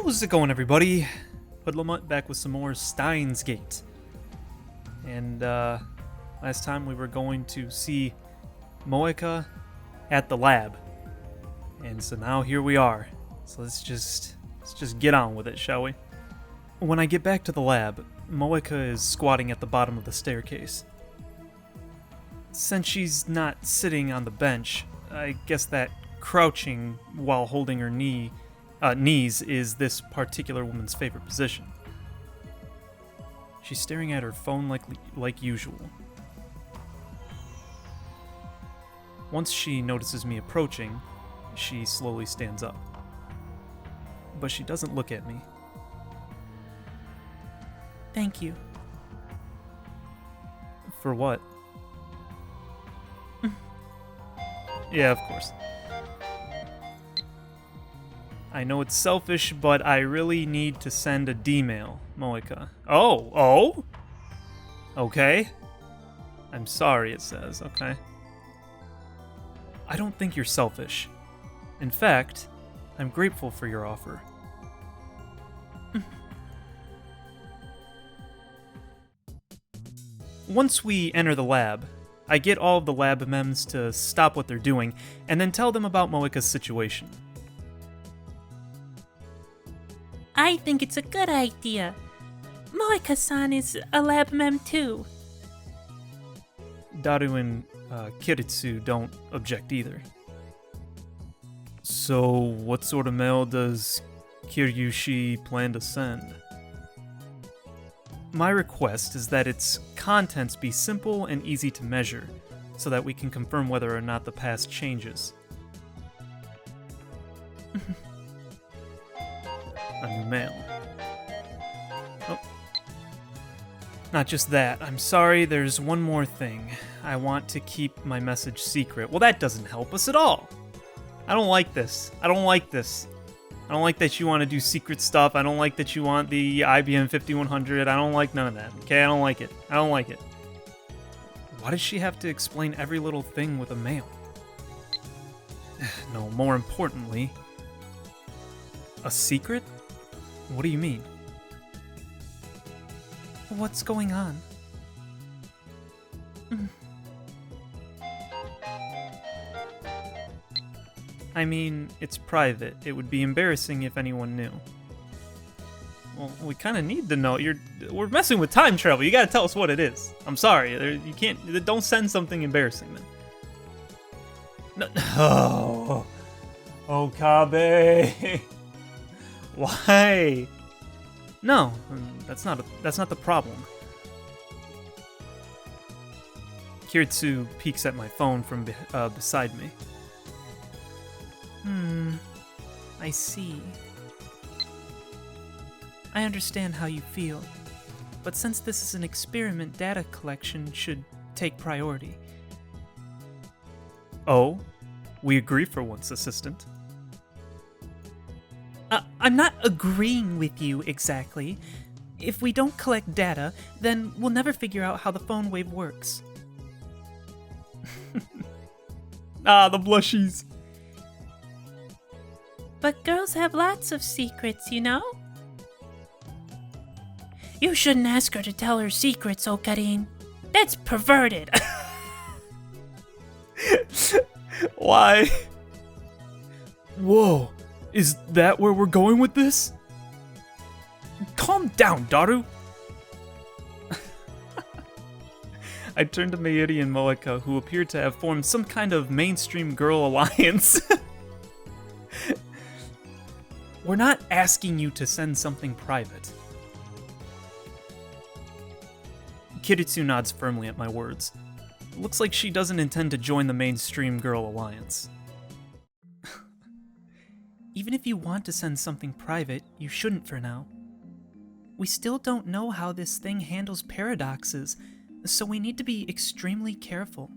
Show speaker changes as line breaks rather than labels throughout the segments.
How's it going, everybody? HoodlaMutt back with some more Steins Gate. And last time we were going to see Moeka at the lab. And so now here we are. So let's just get on with it, shall we? When I get back to the lab, Moeka is squatting at the bottom of the staircase. Since she's not sitting on the bench, I guess that crouching while holding her knees is this particular woman's favorite position. She's staring at her phone like usual. Once she notices me approaching, she slowly stands up. But she doesn't look at me.
Thank you.
For what? Yeah, of course. I know it's selfish, but I really need to send a D-mail, Moeka. Oh? Okay. I'm sorry, it says, okay. I don't think you're selfish. In fact, I'm grateful for your offer. Once we enter the lab, I get all of the lab mems to stop what they're doing, and then tell them about Moeka's situation.
I think it's a good idea. Moeka-san is a lab mem too.
Daru and Kiritsu don't object either. So, what sort of mail does Kiryushi plan to send? My request is that its contents be simple and easy to measure, so that we can confirm whether or not the past changes. A new mail. Oh. Not just that. I'm sorry, there's one more thing. I want to keep my message secret. Well, that doesn't help us at all. I don't like this. I don't like that you want to do secret stuff. I don't like that you want the IBM 5100. I don't like none of that. Okay, I don't like it. Why does she have to explain every little thing with a mail? No, more importantly, a secret? What do you mean?
What's going on?
I mean, it's private. It would be embarrassing if anyone knew. Well, we kind of need to know. We're messing with time travel. You gotta tell us what it is. I'm sorry. You can't. Don't send something embarrassing then. No. Oh, Okabe. Why? No, that's not the problem. Kiritsu peeks at my phone from beside me.
I see. I understand how you feel, but since this is an experiment, data collection should take priority.
Oh, we agree for once, assistant.
I'm not agreeing with you exactly. If we don't collect data, then we'll never figure out how the phone wave works.
The blushies.
But girls have lots of secrets, you know? You shouldn't ask her to tell her secrets, Okarin. That's perverted.
Why? Whoa, is that where we're going with this? Calm down, Daru. I turned to Mayuri and Moeka, who appeared to have formed some kind of mainstream girl alliance. We're not asking you to send something private. Kiritsu nods firmly at my words. Looks like she doesn't intend to join the mainstream girl alliance.
Even if you want to send something private, you shouldn't for now. We still don't know how this thing handles paradoxes, so we need to be extremely careful.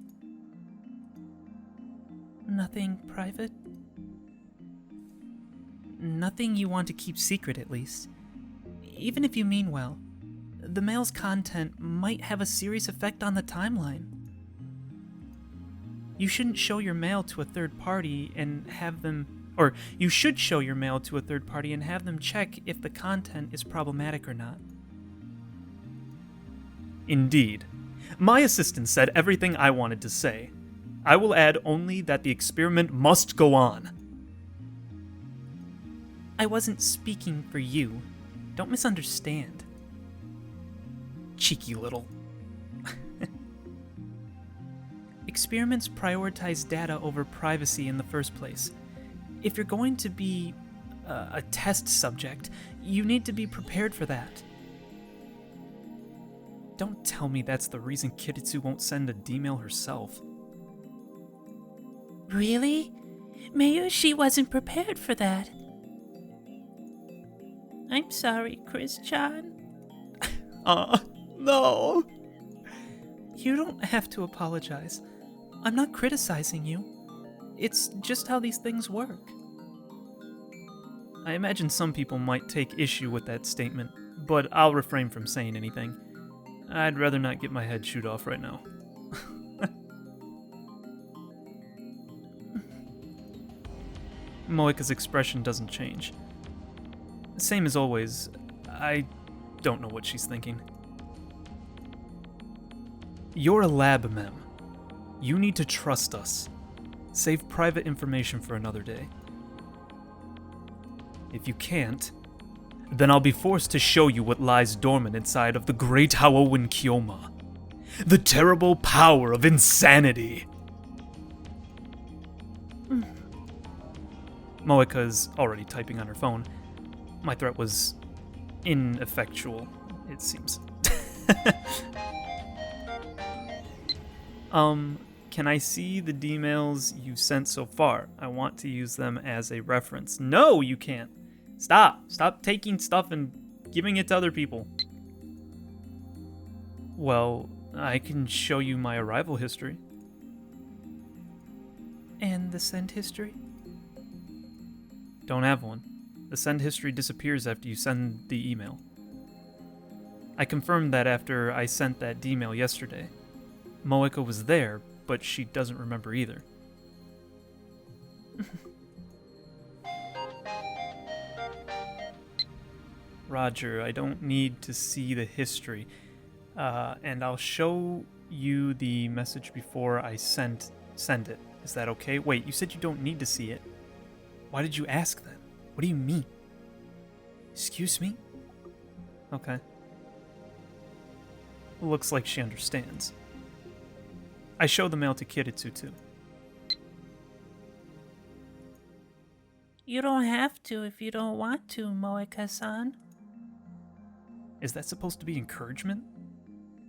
Nothing private? Nothing you want to keep secret, at least. Even if you mean well, the mail's content might have a serious effect on the timeline. You shouldn't show your mail to a third party and have them Or you should show your mail to a third party and have them check if the content is problematic or not.
Indeed. My assistant said everything I wanted to say. I will add only that the experiment must go on.
I wasn't speaking for you. Don't misunderstand.
Cheeky little.
Experiments prioritize data over privacy in the first place. If you're going to be a test subject, you need to be prepared for that.
Don't tell me that's the reason Kiritsu won't send a D-mail herself.
Really? Mayushi wasn't prepared for that. I'm sorry, Chris-chan.
No.
You don't have to apologize. I'm not criticizing you. It's just how these things work.
I imagine some people might take issue with that statement, but I'll refrain from saying anything. I'd rather not get my head chewed off right now. Moeka's expression doesn't change. Same as always, I don't know what she's thinking. You're a lab mem. You need to trust us. Save private information for another day. If you can't, then I'll be forced to show you what lies dormant inside of the great Haowen Kyoma. The terrible power of insanity. Moeka's already typing on her phone. My threat was ineffectual, it seems. Can I see the D-mails you sent so far? I want to use them as a reference. No, you can't. Stop taking stuff and giving it to other people. Well, I can show you my arrival history.
And the send history?
Don't have one. The send history disappears after you send the email. I confirmed that after I sent that D-mail yesterday. Moeka was there, but she doesn't remember either. Roger, I don't need to see the history. And I'll show you the message before I send it. Is that okay? Wait, you said you don't need to see it. Why did you ask then? What do you mean?
Excuse me?
Okay. Looks like she understands. I show the mail to Kiritsu too.
You don't have to if you don't want to, Moeka-san.
Is that supposed to be encouragement?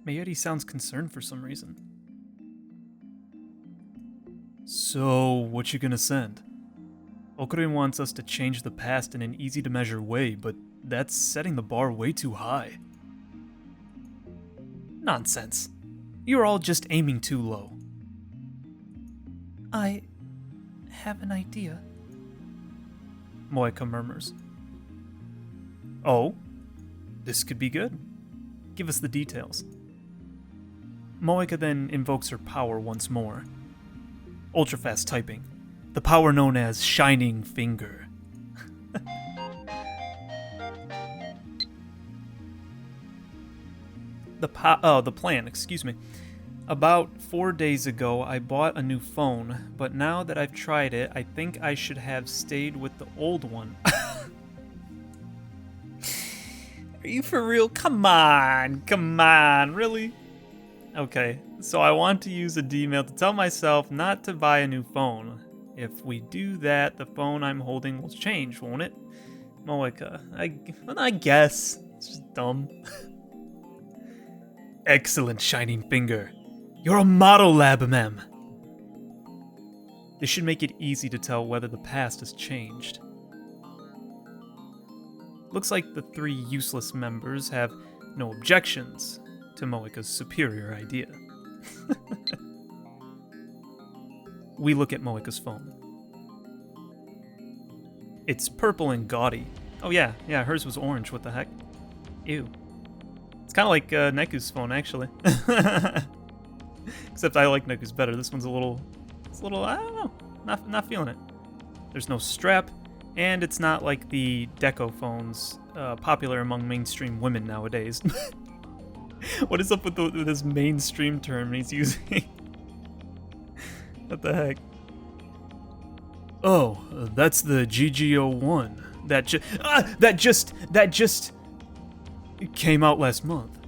Mayuri sounds concerned for some reason. So, what you gonna send? Okurin wants us to change the past in an easy-to-measure way, but that's setting the bar way too high. Nonsense. You're all just aiming too low.
I have an idea.
Moeka murmurs. Oh? This could be good. Give us the details. Moeka then invokes her power once more. Ultra-fast typing. The power known as Shining Finger. The plan, excuse me. About 4 days ago, I bought a new phone, but now that I've tried it, I think I should have stayed with the old one. Are you for real? Come on, really? Okay, so I want to use a D-mail to tell myself not to buy a new phone. If we do that, the phone I'm holding will change, won't it? Moeka, I guess. It's just dumb. Excellent, Shining Finger. You're a model lab mem. This should make it easy to tell whether the past has changed. Looks like the 3 useless members have no objections to Moeka's superior idea. We look at Moeka's phone. It's purple and gaudy. Oh yeah, hers was orange, what the heck? Ew. It's kind of like Neku's phone, actually. Except I like Neku's better. This one's I don't know, not feeling it. There's no strap, and it's not like the Deco phones popular among mainstream women nowadays. What is up with this mainstream term he's using? What the heck? Oh, that's the GG01. That just came out last month.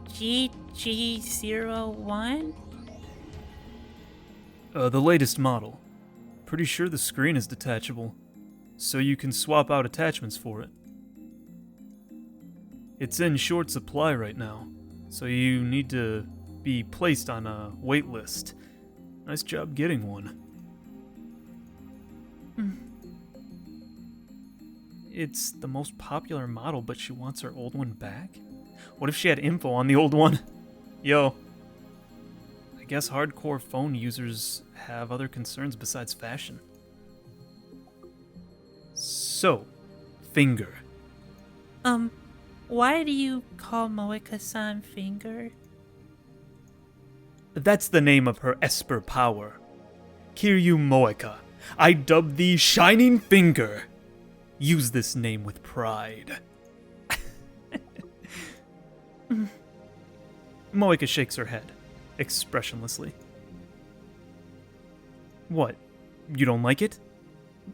GG01?
The latest model. Pretty sure the screen is detachable, so you can swap out attachments for it. It's in short supply right now, so you need to be placed on a wait list. Nice job getting one. It's the most popular model, but she wants her old one back? What if she had info on the old one? Yo. I guess hardcore phone users have other concerns besides fashion. So, Finger.
Why do you call Moeka-san Finger?
That's the name of her Esper power. Kiryu Moeka. I dub thee Shining Finger. Use this name with pride. Moeka shakes her head, expressionlessly. What? You don't like it?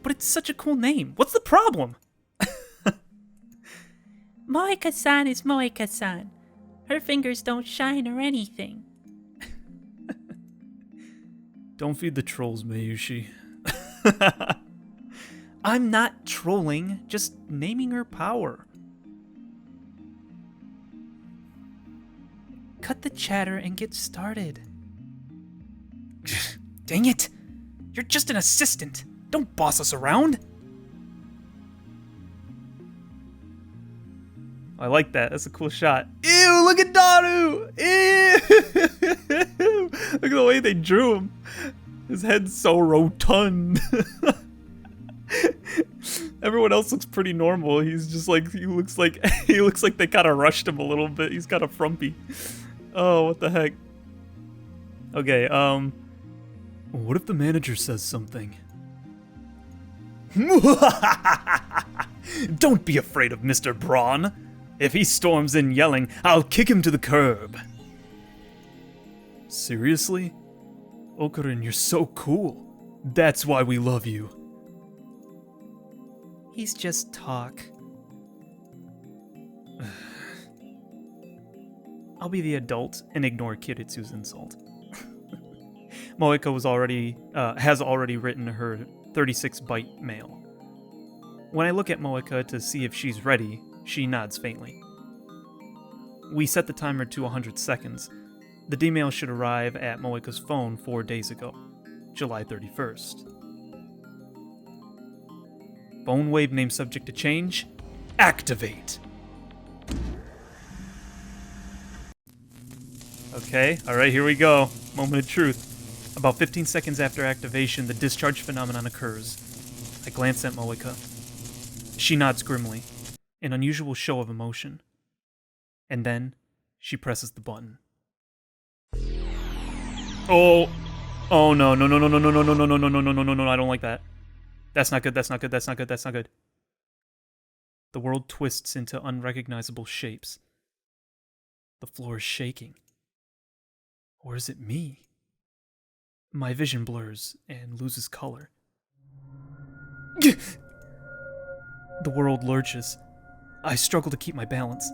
But it's such a cool name. What's the problem?
Moeka-san is Moeka-san. Her fingers don't shine or anything.
Don't feed the trolls, Mayushi. I'm not trolling, just naming her power.
Cut the chatter and get started.
Dang it! You're just an assistant. Don't boss us around. I like that. That's a cool shot. Ew, look at Daru! Ew! Look at the way they drew him. His head's so rotund. Everyone else looks pretty normal. He's just like, he looks like they kind of rushed him a little bit. He's kind of frumpy. Oh, what the heck? Okay, what if the manager says something? Don't be afraid of Mr. Braun. If he storms in yelling, I'll kick him to the curb. Seriously? Okurin, you're so cool. That's why we love you.
He's just talk.
I'll be the adult and ignore Kiritsu's insult. Moeka has already written her 36-byte mail. When I look at Moeka to see if she's ready, she nods faintly. We set the timer to 100 seconds. The D-mail should arrive at Moeka's phone 4 days ago, July 31st. Phone wave name subject to change. Activate! Okay, alright, here we go. Moment of truth. About 15 seconds after activation, the discharge phenomenon occurs. I glance at Moeka. She nods grimly, an unusual show of emotion. And then, she presses the button. Oh! Oh no, no, no, no, no, no, no, no, no, no, no, no, no, no, no, no, I don't like that. That's not good, that's not good, that's not good, that's not good. The world twists into unrecognizable shapes. The floor is shaking. Or is it me? My vision blurs and loses color. The world lurches. I struggle to keep my balance.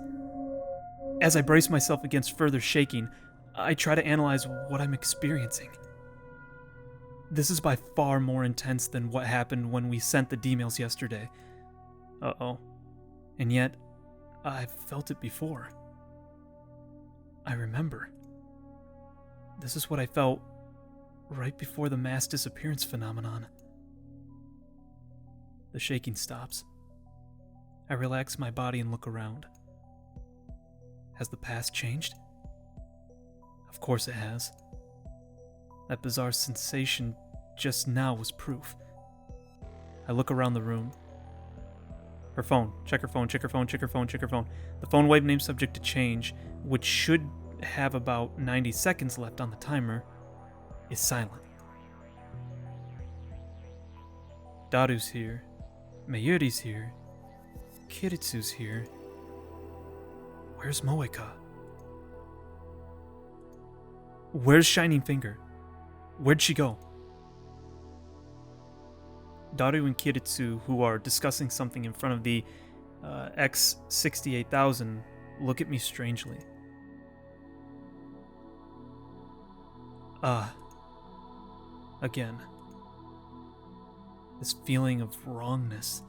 As I brace myself against further shaking, I try to analyze what I'm experiencing. This is by far more intense than what happened when we sent the D-mails yesterday. Uh-oh. And yet, I've felt it before. I remember. This is what I felt right before the mass disappearance phenomenon. The shaking stops. I relax my body and look around. Has the past changed? Of course it has. That bizarre sensation just now was proof. I look around the room. Her phone. Check her phone, check her phone, check her phone, check her phone. The phone wave name subject to change, which should have about 90 seconds left on the timer, is silent. Daru's here. Mayuri's here. Kiritsu's here. Where's Moeka? Where's Shining Finger? Where'd she go? Daru and Kiritsu, who are discussing something in front of the X68000, look at me strangely. Again. This feeling of wrongness.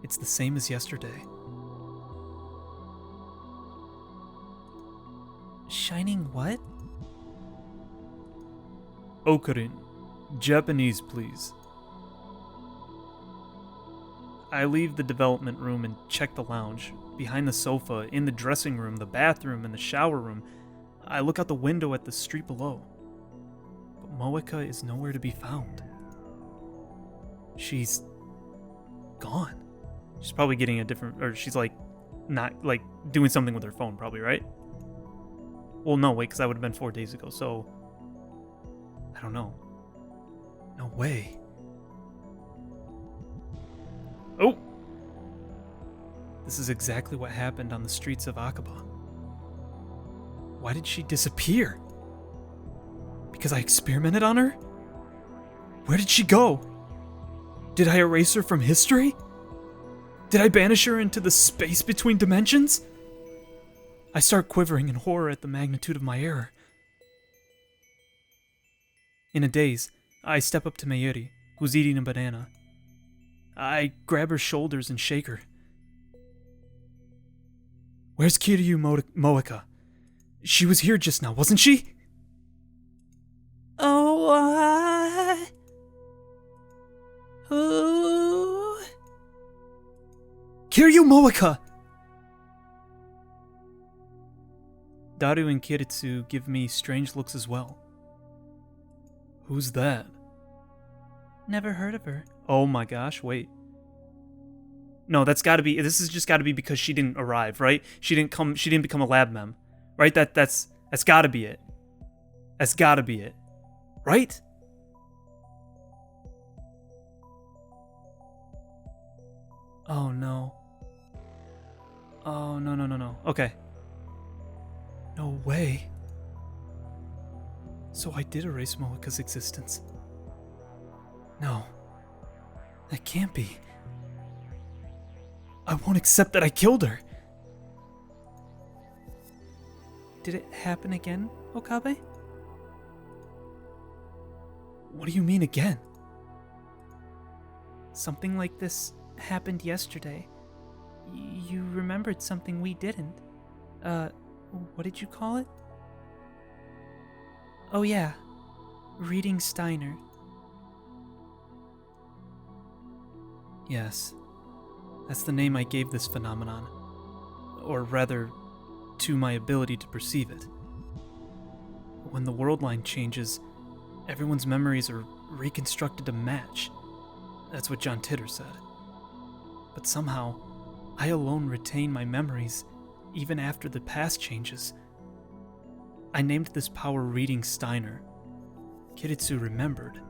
It's the same as yesterday.
Shining what?
Okurin. Japanese, please. I leave the development room and check the lounge. Behind the sofa, in the dressing room, the bathroom, and the shower room. I look out the window at the street below. But Moeka is nowhere to be found. She's gone. She's probably getting a different, or she's not doing something with her phone, probably, right? Well, no, wait, because that would have been 4 days ago, so I don't know. No way. Oh! This is exactly what happened on the streets of Akaba. Why did she disappear? Because I experimented on her? Where did she go? Did I erase her from history? Did I banish her into the space between dimensions? I start quivering in horror at the magnitude of my error. In a daze, I step up to Mayuri, who's eating a banana. I grab her shoulders and shake her. Where's Kiryu Moeka? She was here just now, wasn't she?
Oh, who?
Kiryu Moeka! Daru and Kiritsu give me strange looks as well. Who's that?
Never heard of her.
Oh my gosh, wait. No, this has just gotta be because she didn't arrive, right? She didn't become a lab mem. Right? That's gotta be it. That's gotta be it. Right? Oh no. Oh no. Okay. No way. So I did erase Moeka's existence. No. That can't be. I won't accept that I killed her.
Did it happen again, Okabe?
What do you mean again?
Something like this happened yesterday. You remembered something we didn't. What did you call it? Oh yeah, reading Steiner.
Yes, that's the name I gave this phenomenon. Or rather, to my ability to perceive it. When the world line changes, everyone's memories are reconstructed to match. That's what John Titter said. But somehow, I alone retain my memories even after the past changes. I named this power Reading Steiner. Kiritsu remembered.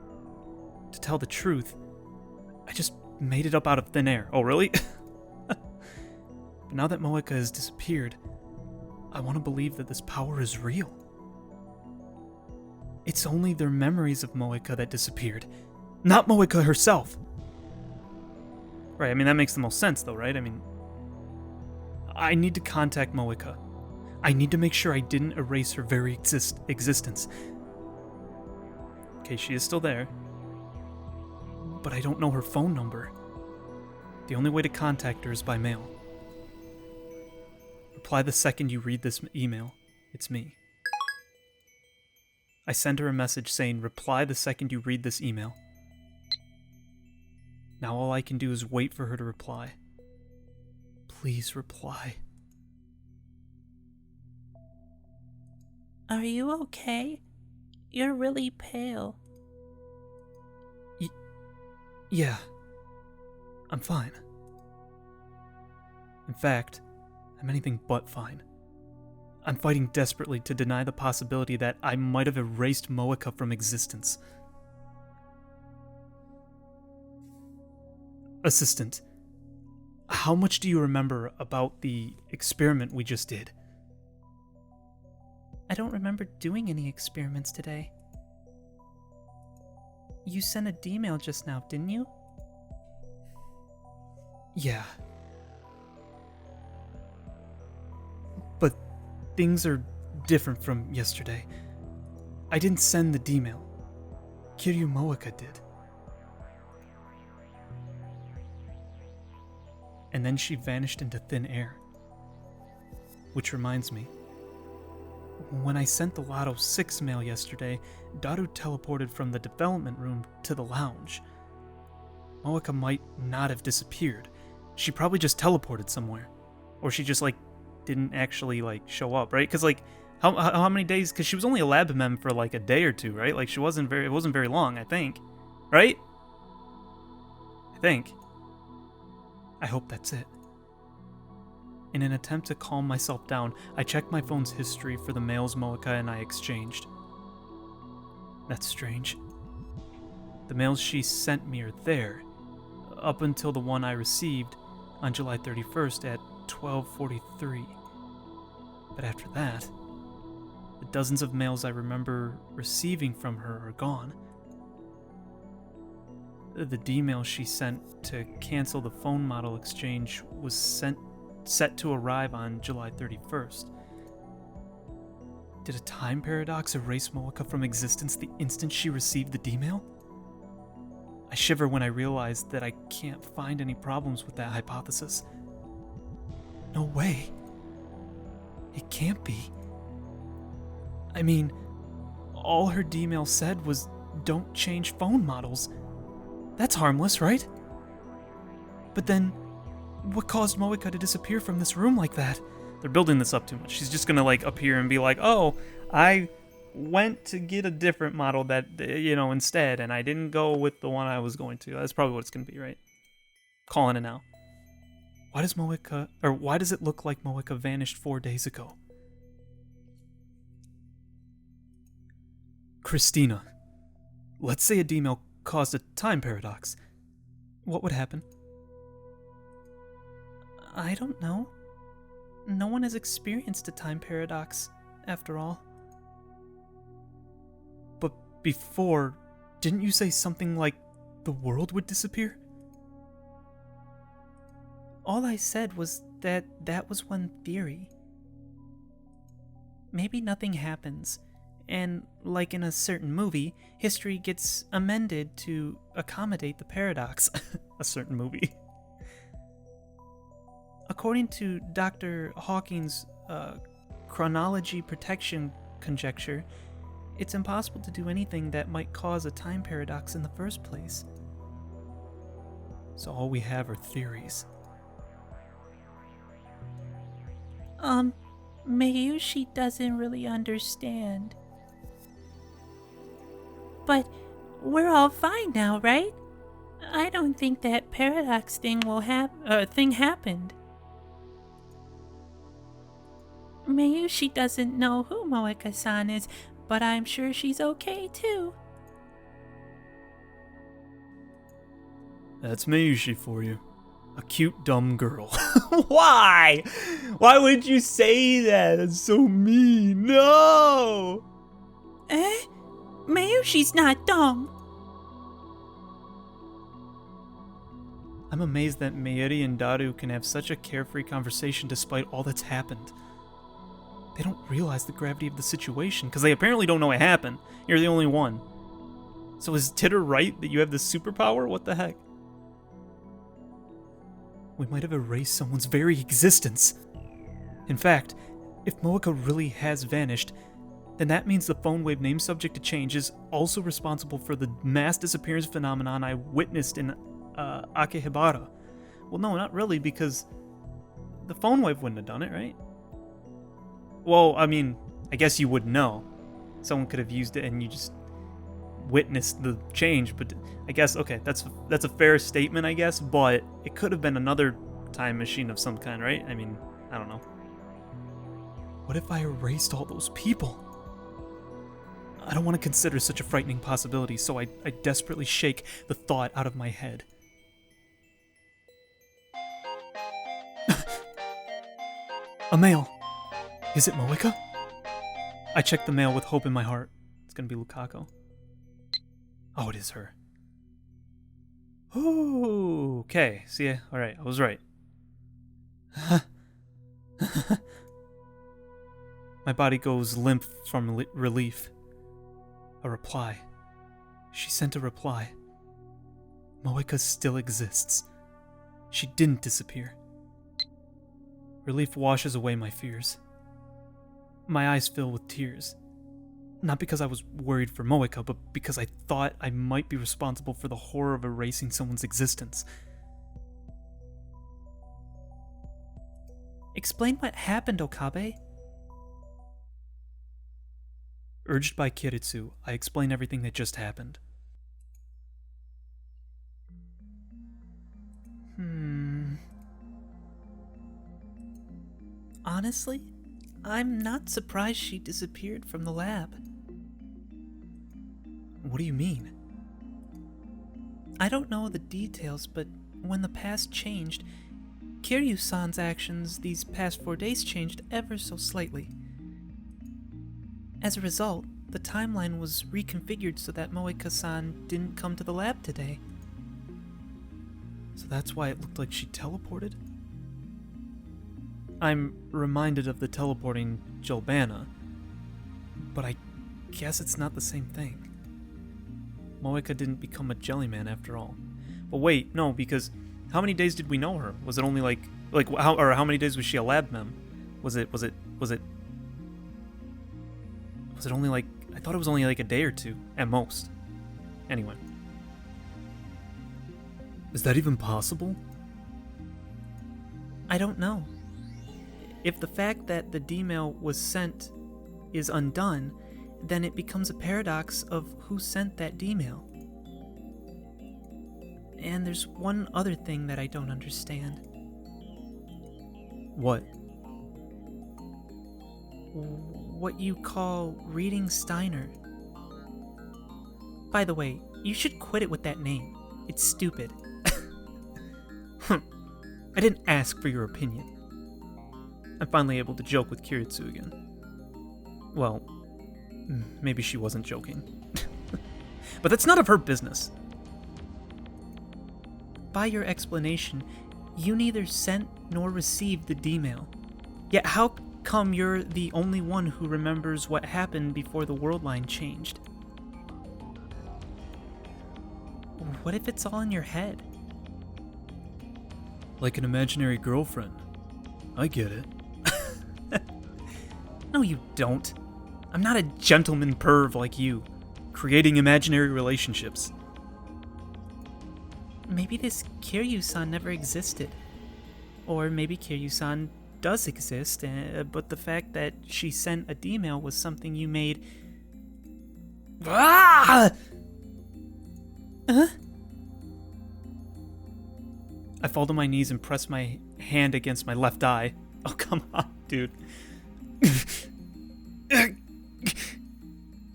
To tell the truth, I just made it up out of thin air. Oh, really? But now that Moeka has disappeared, I want to believe that this power is real. It's only their memories of Moeka that disappeared, not Moeka herself. Right, I mean, that makes the most sense, though, right? I mean, I need to contact Moeka. I need to make sure I didn't erase her very existence. Okay, she is still there. But I don't know her phone number. The only way to contact her is by mail. Reply the second you read this email. It's me. I send her a message saying, reply the second you read this email. Now all I can do is wait for her to reply. Please reply.
Are you okay? You're really pale.
Yeah. I'm fine. In fact, I'm anything but fine. I'm fighting desperately to deny the possibility that I might have erased Moeka from existence. Assistant, how much do you remember about the experiment we just did?
I don't remember doing any experiments today. You sent a D-mail just now, didn't you?
Yeah. But things are different from yesterday. I didn't send the D-mail. Kiryu Moeka did. And then she vanished into thin air. Which reminds me, when I sent the Lotto 6 mail yesterday, Daru teleported from the development room to the lounge. Moeka might not have disappeared. She probably just teleported somewhere. Or she just, didn't actually, show up, right? Because, how many days? Because she was only a lab mem for, a day or two, right? It wasn't very long, I think. Right? I think. I hope that's it. In an attempt to calm myself down, I checked my phone's history for the mails Moeka and I exchanged. That's strange. The mails she sent me are there, up until the one I received on July 31st at 12:43. But after that, the dozens of mails I remember receiving from her are gone. The D-mail she sent to cancel the phone model exchange was set to arrive on July 31st. Did a time paradox erase Moeka from existence the instant she received the D-mail? I shiver when I realize that I can't find any problems with that hypothesis. No way. It can't be. I mean, all her D-mail said was, "Don't change phone models." That's harmless, right? But then, what caused Moeka to disappear from this room like that? They're building this up too much. She's just gonna appear and be like, "Oh, I went to get a different model that, instead, and I didn't go with the one I was going to." That's probably what it's gonna be, right? Calling it now. Why does it look like Moeka vanished 4 days ago? Christina, let's say a D-mail caused a time paradox. What would happen?
I don't know. No one has experienced a time paradox, after all.
But before, didn't you say something like the world would disappear?
All I said was that was one theory. Maybe nothing happens, and like in a certain movie, history gets amended to accommodate the paradox.
A certain movie.
According to Dr. Hawking's chronology protection conjecture, it's impossible to do anything that might cause a time paradox in the first place.
So all we have are theories.
Mayushi doesn't really understand. But we're all fine now, right? I don't think that paradox thing happened. Mayushi doesn't know who Moeka-san is, but I'm sure she's okay too.
That's Mayushi for you. A cute, dumb girl. Why? Why would you say that? That's so mean. No!
Mayushi's not dumb.
I'm amazed that Mayuri and Daru can have such a carefree conversation despite all that's happened. They don't realize the gravity of the situation, because they apparently don't know it happened. You're the only one. So is Titter right that you have this superpower? What the heck? We might have erased someone's very existence. In fact, if Moeka really has vanished, then that means the phone wave name subject to change is also responsible for the mass disappearance phenomenon I witnessed in Akihabara. Well, no, not really, because the phone wave wouldn't have done it, right? Well, I mean, I guess you wouldn't know. Someone could have used it and you just witnessed the change, but I guess, okay, that's a fair statement, I guess, but it could have been another time machine of some kind, right? I mean, I don't know. What if I erased all those people? I don't want to consider such a frightening possibility, so I desperately shake the thought out of my head. A mail. Is it Moeka? I checked the mail with hope in my heart. It's gonna be Lukako. Oh, it is her. Ooh, okay. See, alright, I was right. My body goes limp from relief. A reply. She sent a reply. Moeka still exists. She didn't disappear. Relief washes away my fears. My eyes fill with tears. Not because I was worried for Moeka, but because I thought I might be responsible for the horror of erasing someone's existence.
Explain what happened, Okabe.
Urged by Kiritsu, I explain everything that just happened.
Honestly, I'm not surprised she disappeared from the lab.
What do you mean?
I don't know the details, but when the past changed, Kiryu-san's actions these past 4 days changed ever so slightly. As a result, the timeline was reconfigured so that Moeka-san didn't come to the lab today.
So that's why it looked like she teleported? I'm reminded of the teleporting Jolbana, but I guess it's not the same thing. Moeka didn't become a jellyman after all. But wait, no, because how many days did we know her? Was it only how many days was she a lab mem? Was it only like, I thought it was only like a day or two at most. Anyway. Is that even possible?
I don't know. If the fact that the D-mail was sent is undone, then it becomes a paradox of who sent that D-mail. And there's one other thing that I don't understand.
What?
What you call reading Steiner. By the way, you should quit it with that name. It's stupid.
I didn't ask for your opinion. I'm finally able to joke with Kiritsu again. Well, maybe she wasn't joking. But that's none of her business.
By your explanation, you neither sent nor received the D-mail. Yet how come you're the only one who remembers what happened before the world line changed? What if it's all in your head?
Like an imaginary girlfriend. I get it. No, you don't. I'm not a gentleman perv like you, creating imaginary relationships.
Maybe this Kiryu-san never existed. Or maybe Kiryu-san does exist, but the fact that she sent a D-mail was something you made...
Ah! I fall to my knees and press my hand against my left eye. Oh, come on, dude.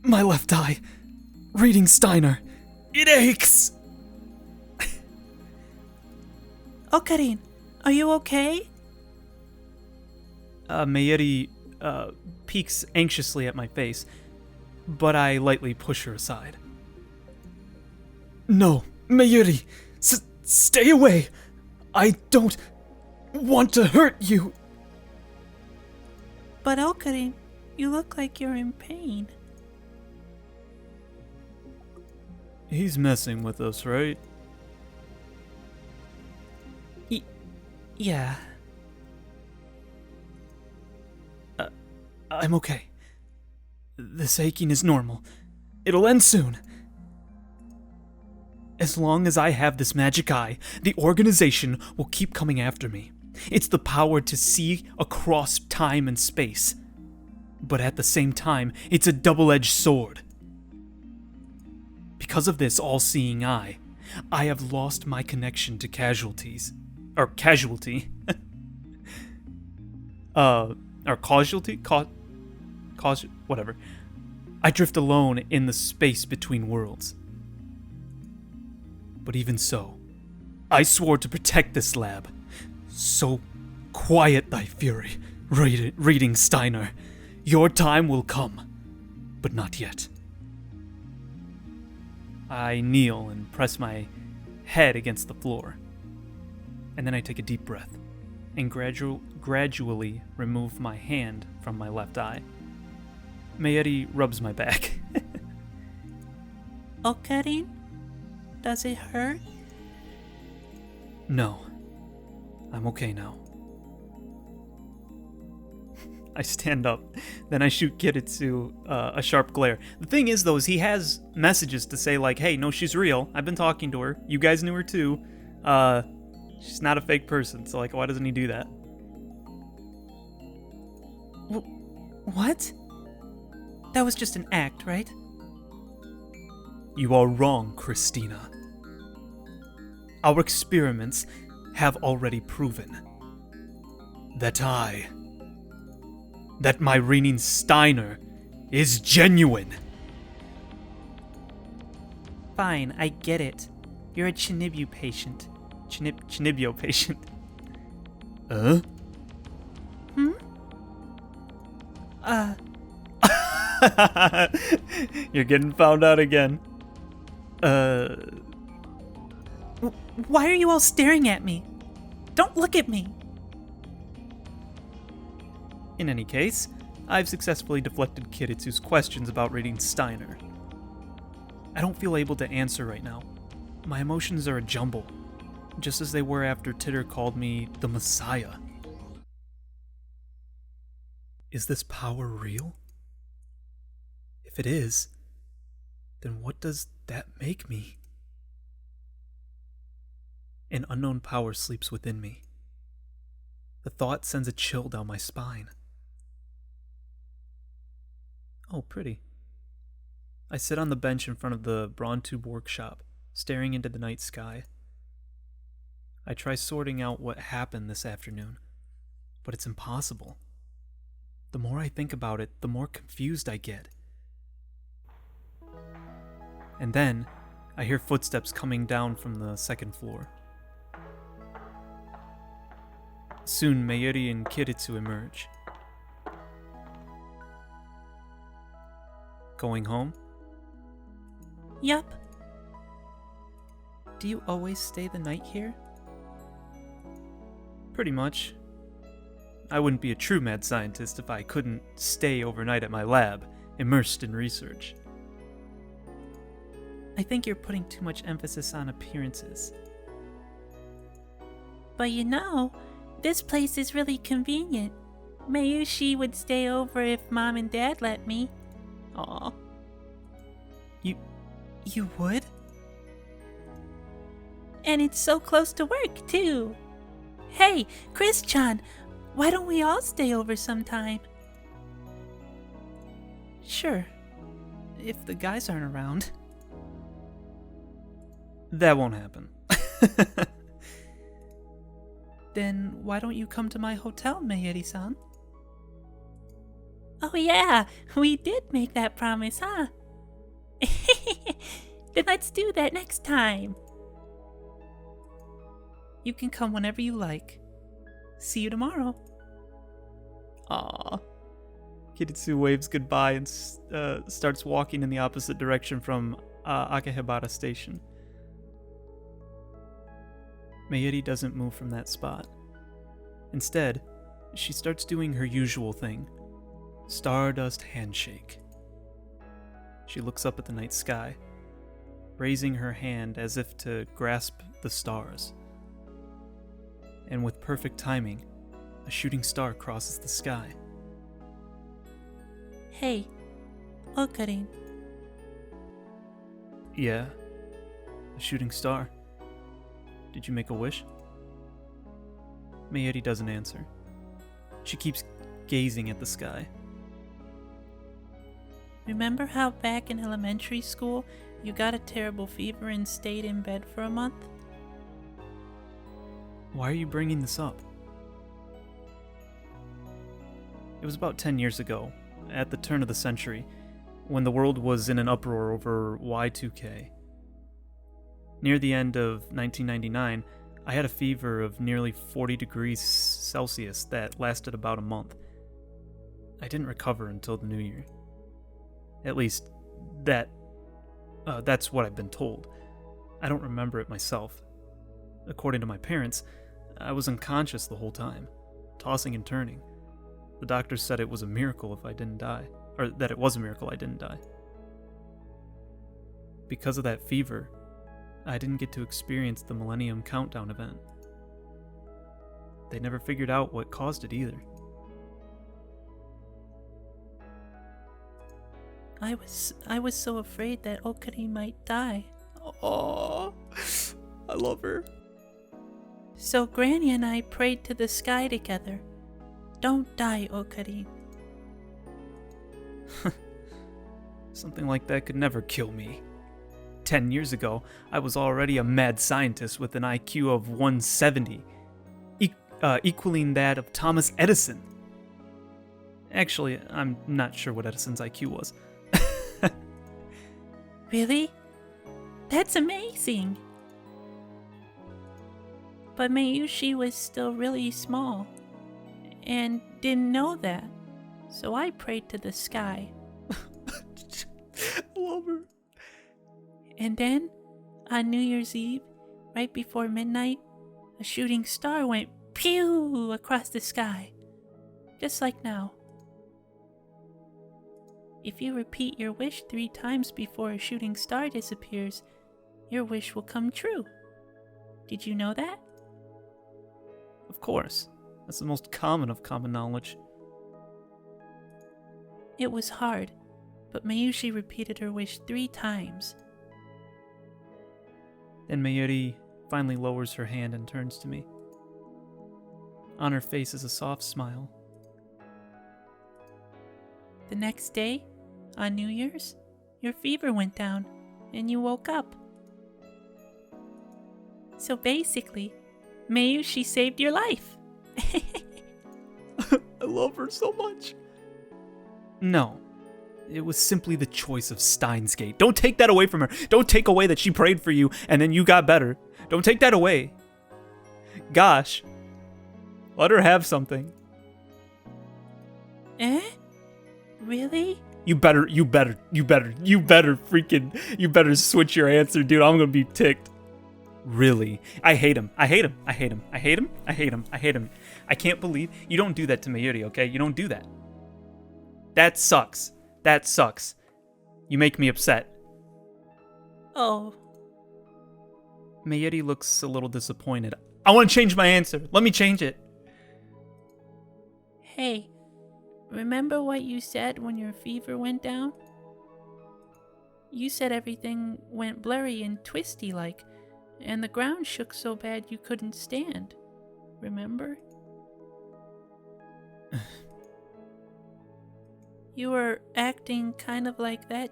My left eye. Reading Steiner. It aches!
Okarin, are you okay?
Mayuri peeks anxiously at my face, but I lightly push her aside. No, Mayuri, stay away! I don't want to hurt you!
But Okarin, you look like you're in pain.
He's messing with us, right?
Yeah.
I'm okay. This aching is normal. It'll end soon. As long as I have this magic eye, the organization will keep coming after me. It's the power to see across time and space. But at the same time, it's a double-edged sword. Because of this all-seeing eye, I have lost my connection to casualties. Or casualty. Or casualty? Whatever. I drift alone in the space between worlds. But even so, I swore to protect this lab. So quiet thy fury. Reading Steiner. Your time will come, but not yet. I kneel and press my head against the floor. And then I take a deep breath and gradually remove my hand from my left eye. Mayeri rubs my back.
Okarin? Does it hurt?
No. I'm okay now. I stand up. Then I shoot Kiritsu a sharp glare. The thing is, though, is he has messages to say, like, hey, no, she's real. I've been talking to her. You guys knew her, too. She's not a fake person, so, like, why doesn't he do that?
What? That was just an act, right?
You are wrong, Christina. Our experiments have already proven that my reading Steiner is genuine.
Fine, I get it. You're a Chinibyo patient. Chinibyo patient.
Huh? You're getting found out again.
Why are you all staring at me? Don't look at me!
In any case, I've successfully deflected Kiritsu's questions about reading Steiner. I don't feel able to answer right now. My emotions are a jumble, just as they were after Titter called me the Messiah. Is this power real? If it is, then what does that make me? An unknown power sleeps within me. The thought sends a chill down my spine. Oh, pretty. I sit on the bench in front of the Braun-Tube workshop, staring into the night sky. I try sorting out what happened this afternoon, but it's impossible. The more I think about it, the more confused I get. And then, I hear footsteps coming down from the second floor. Soon, Mayuri and Kiritsu emerge. Going home?
Yup.
Do you always stay the night here?
Pretty much. I wouldn't be a true mad scientist if I couldn't stay overnight at my lab, immersed in research.
I think you're putting too much emphasis on appearances.
But you know, this place is really convenient. Mayushi would stay over if Mom and Dad let me.
Aw. You would?
And it's so close to work, too. Hey, Chris-chan, why don't we all stay over sometime?
Sure. If the guys aren't around.
That won't happen.
Then why don't you come to my hotel, Mayuri-san?
Oh yeah, we did make that promise, huh? Then let's do that next time.
You can come whenever you like. See you tomorrow.
Aww. Kiritsu waves goodbye and starts walking in the opposite direction from Akahebara Station. Mayuri doesn't move from that spot. Instead, she starts doing her usual thing. Stardust handshake. She looks up at the night sky, raising her hand as if to grasp the stars. And with perfect timing, a shooting star crosses the sky.
Hey, Okarin.
Yeah, a shooting star. Did you make a wish? Mayuri doesn't answer. She keeps gazing at the sky.
Remember how back in elementary school you got a terrible fever and stayed in bed for a month?
Why are you bringing this up? It was about 10 years ago, at the turn of the century, when the world was in an uproar over Y2K. Near the end of 1999, I had a fever of nearly 40 degrees Celsius that lasted about a month. I didn't recover until the new year. At least, that's what I've been told. I don't remember it myself. According to my parents, I was unconscious the whole time, tossing and turning. The doctors said it was a miracle if I didn't die, or that it was a miracle I didn't die. Because of that fever, I didn't get to experience the Millennium Countdown event. They never figured out what caused it either.
I was so afraid that Okari might die.
Oh, I love her.
So Granny and I prayed to the sky together. Don't die, Okari.
Something like that could never kill me. 10 years ago, I was already a mad scientist with an IQ of 170, equaling that of Thomas Edison. Actually, I'm not sure what Edison's IQ was.
Really? That's amazing. But Mayushi was still really small and didn't know that. So I prayed to the sky.
I love her.
And then, on New Year's Eve, right before midnight, a shooting star went pew across the sky. Just like now. If you repeat your wish 3 times before a shooting star disappears, your wish will come true. Did you know that?
Of course. That's the most common of common knowledge.
It was hard, but Mayushi repeated her wish 3 times.
Then Mayuri finally lowers her hand and turns to me. On her face is a soft smile.
The next day, on New Year's, your fever went down and you woke up. So basically, Mayushi saved your life.
I love her so much. No, it was simply the choice of Steins Gate. Don't take that away from her. Don't take away that she prayed for you and then you got better. Don't take that away. Gosh, let her have something.
Eh? Really?
You better switch your answer, dude. I'm gonna be ticked. Really? I hate him. I hate him. I hate him. I hate him. I hate him. I hate him. I can't believe you don't do that to Mayuri, okay? You don't do that. That sucks. That sucks. You make me upset.
Oh.
Mayuri looks a little disappointed. I want to change my answer. Let me change it.
Hey, remember what you said when your fever went down? You said everything went blurry and twisty like, and the ground shook so bad you couldn't stand. Remember? You were acting kind of like that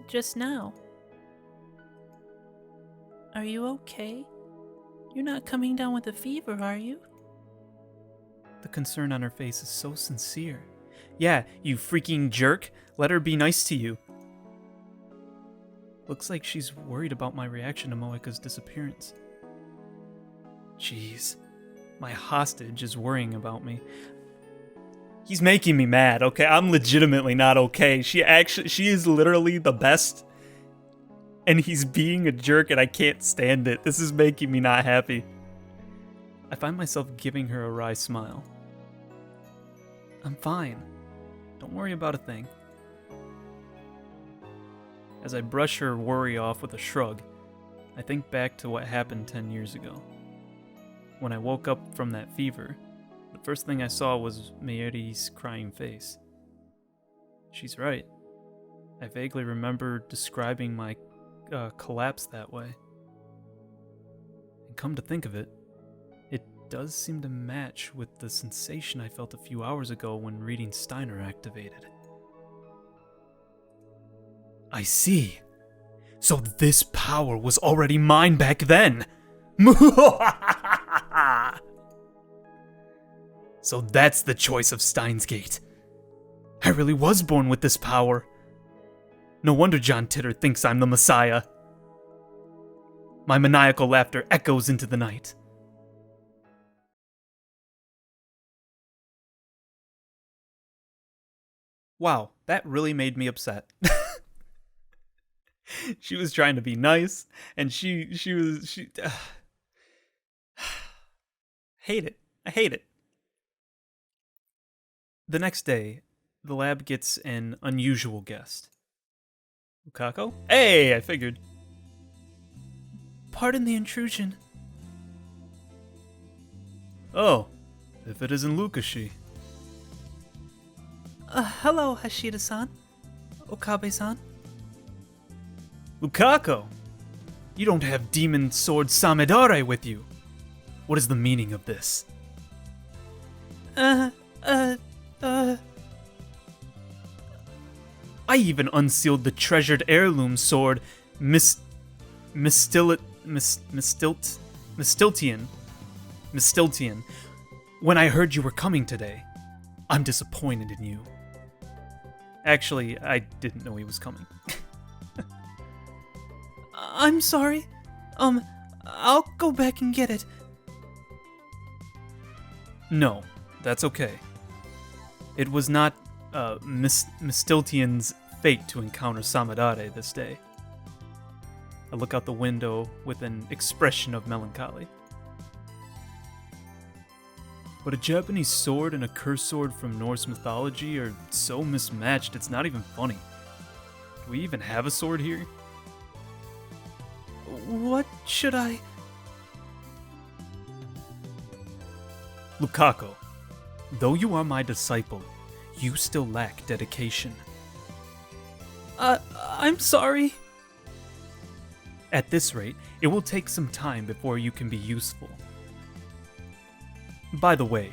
just now. Are you okay? You're not coming down with a fever, are you?
The concern on her face is so sincere. Yeah, you freaking jerk. Let her be nice to you. Looks like she's worried about my reaction to Moeka's disappearance. Jeez, my hostage is worrying about me. He's making me mad, okay? I'm legitimately not okay. She is literally the best. And he's being a jerk and I can't stand it. This is making me not happy. I find myself giving her a wry smile. I'm fine. Don't worry about a thing. As I brush her worry off with a shrug, I think back to what happened 10 years ago. When I woke up from that fever, the first thing I saw was Mayuri's crying face. She's right. I vaguely remember describing my collapse that way. And come to think of it, it does seem to match with the sensation I felt a few hours ago when reading Steiner activated. I see. So this power was already mine back then. So that's the choice of Steins Gate. I really was born with this power. No wonder John Titter thinks I'm the Messiah. My maniacal laughter echoes into the night. Wow, that really made me upset. She was trying to be nice, and she hate it. I hate it. The next day, the lab gets an unusual guest. Lukako? Hey, I figured.
Pardon the intrusion.
Oh, if it isn't Lukashi.
Hello, Hashida-san. Okabe-san.
Lukako! You don't have demon sword Samedare with you. What is the meaning of this? I even unsealed the treasured heirloom sword Mistiltian when I heard you were coming today. I'm disappointed in you. Actually, I didn't know he was coming.
I'm sorry. I'll go back and get it.
No, that's okay. It was not Mistiltian's fate to encounter Samadare this day. I look out the window with an expression of melancholy. But a Japanese sword and a curse sword from Norse mythology are so mismatched it's not even funny. Do we even have a sword here?
What should I...
Lukako, though you are my disciple, you still lack dedication.
I'm sorry.
At this rate, it will take some time before you can be useful. By the way,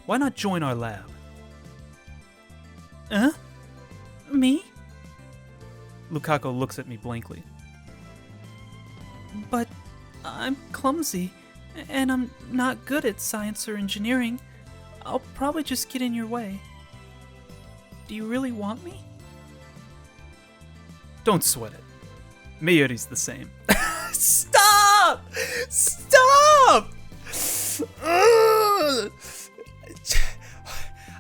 why not join our lab?
Me?
Lukako looks at me blankly.
But I'm clumsy, and I'm not good at science or engineering. I'll probably just get in your way. Do you really want me?
Don't sweat it. Mayuri's the same. Stop! Stop! Ugh!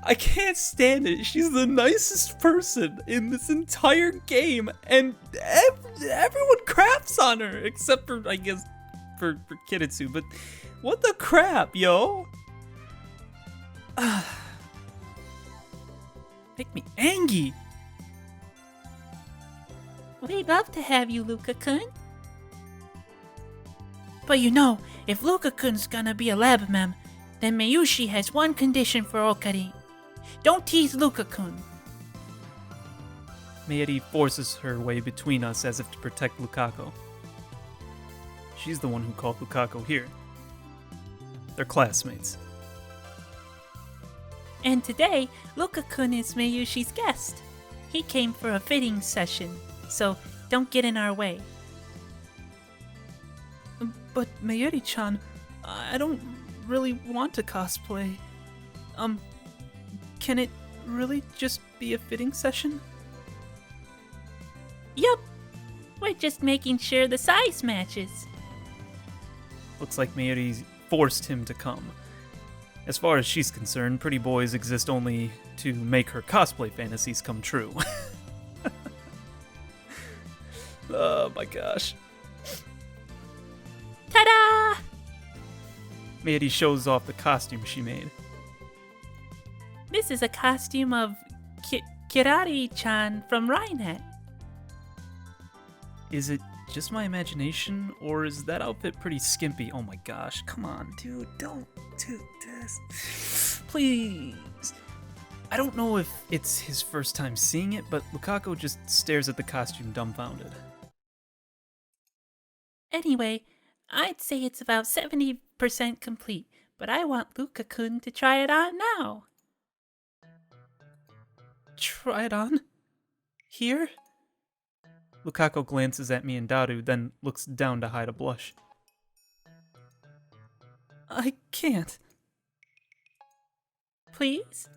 I can't stand it. She's the nicest person in this entire game, and everyone craps on her, except for, I guess, for Kiritsu. But what the crap, yo? Make me angry.
We'd love to have you, Luka-kun.
But you know, if Luka-kun's gonna be a lab mem, then Mayushi has one condition for Okari. Don't tease Luka-kun.
Mayuri forces her way between us as if to protect Lukako. She's the one who called Lukako here. They're classmates.
And today, Luka-kun is Mayushi's guest. He came for a fitting session, so don't get in our way.
But Mayuri-chan, I don't really want to cosplay. Can it really just be a fitting session?
Yup. We're just making sure the size matches.
Looks like Mayuri forced him to come. As far as she's concerned, pretty boys exist only to make her cosplay fantasies come true. Oh my gosh.
Ta-da!
Mayuri shows off the costume she made.
This is a costume of Kirari-chan from Rhinet.
Is it just my imagination, or is that outfit pretty skimpy? Oh my gosh, come on, dude, don't do this. Please. I don't know if it's his first time seeing it, but Lukako just stares at the costume dumbfounded.
Anyway, I'd say it's about 70% complete, but I want Luka-kun to try it on now.
Try it on? Here?
Lukako glances at me and Daru, then looks down to hide a blush.
I can't.
Please?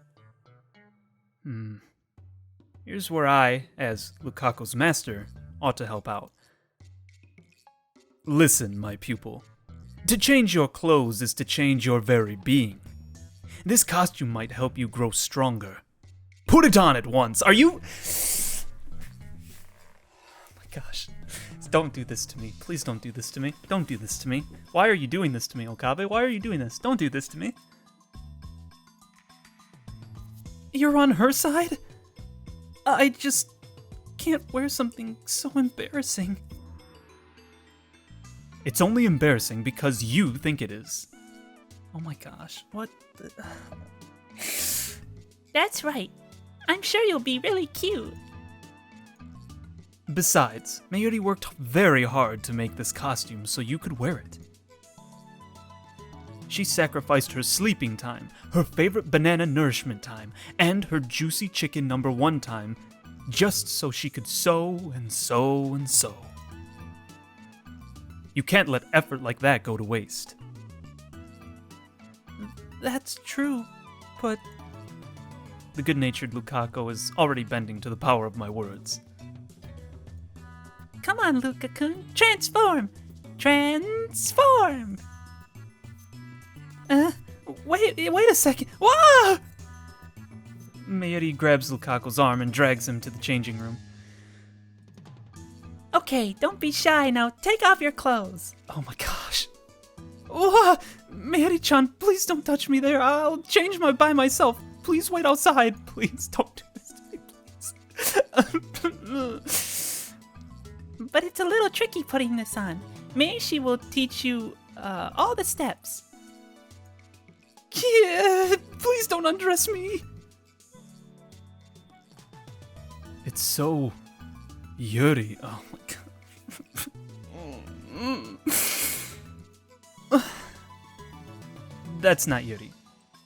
Here's where I, as Lukako's master, ought to help out. Listen, my pupil. To change your clothes is to change your very being. This costume might help you grow stronger. Put it on at once. Are you... Oh my gosh. Don't do this to me. Please don't do this to me. Don't do this to me. Why are you doing this to me, Okabe? Why are you doing this? Don't do this to me. You're on her side? I just can't wear something so embarrassing. It's only embarrassing because you think it is. Oh my gosh, what the...
That's right. I'm sure you'll be really cute.
Besides, Mayuri worked very hard to make this costume so you could wear it. She sacrificed her sleeping time, her favorite banana nourishment time, and her juicy chicken #1 time, just so she could sew and sew and sew. You can't let effort like that go to waste.
That's true, but...
The good-natured Lukako is already bending to the power of my words.
Come on, Luka-kun. Transform! Transform!
Wait a second. Whoa!
Mayuri grabs Lukako's arm and drags him to the changing room.
Okay, don't be shy now. Take off your clothes.
Oh my gosh.
Whoa! Mayuri-chan, please don't touch me there. I'll change by myself. Please wait outside. Please don't do this to me, please.
But it's a little tricky putting this on. Meishi will teach you all the steps.
Yeah, please don't undress me.
It's so... Yuri. Oh my god. That's not Yuri.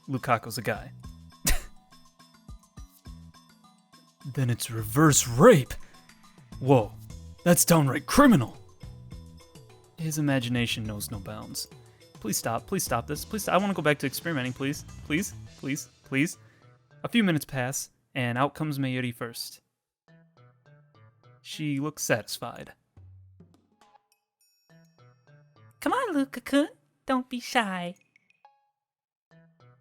Lukako's a guy. Then it's reverse rape. Whoa, that's downright criminal. His imagination knows no bounds. Please stop this. Please stop. I want to go back to experimenting, please. Please, please, please. A few minutes pass, and out comes Mayuri first. She looks satisfied.
Come on, Luka-kun. Don't be shy.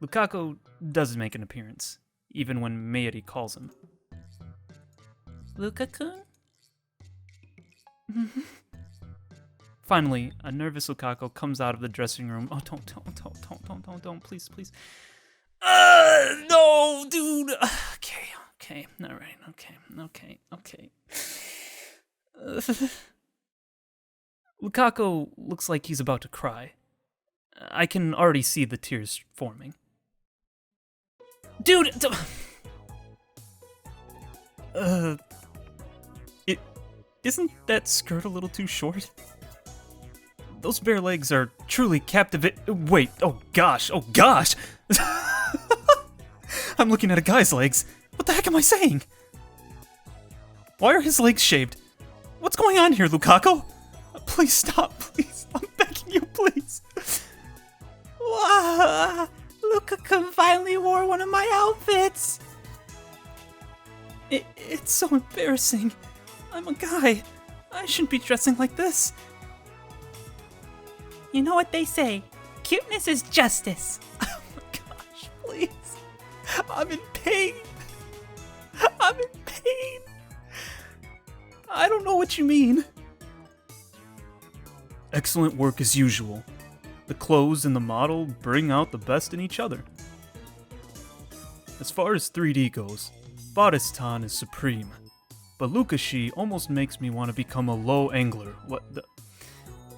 Lukako does make an appearance, even when Mayuri calls him.
Luka-kun?
Finally, a nervous Lukako comes out of the dressing room. Oh, don't, please. No, dude. Okay, all right, okay. Lukako looks like he's about to cry. I can already see the tears forming. Dude! Isn't that skirt a little too short? Those bare legs are truly Wait, oh gosh! I'm looking at a guy's legs. What the heck am I saying? Why are his legs shaved? What's going on here, Lukako? Please stop, please. I'm begging you, please.
Wow! Luka-kun finally wore one of my outfits!
It's so embarrassing. I'm a guy. I shouldn't be dressing like this.
You know what they say, cuteness is justice.
Oh my gosh, please. I'm in pain. I don't know what you mean.
Excellent work as usual. The clothes and the model bring out the best in each other. As far as 3D goes, Faristan is supreme, but Lukashi almost makes me want to become a low angler.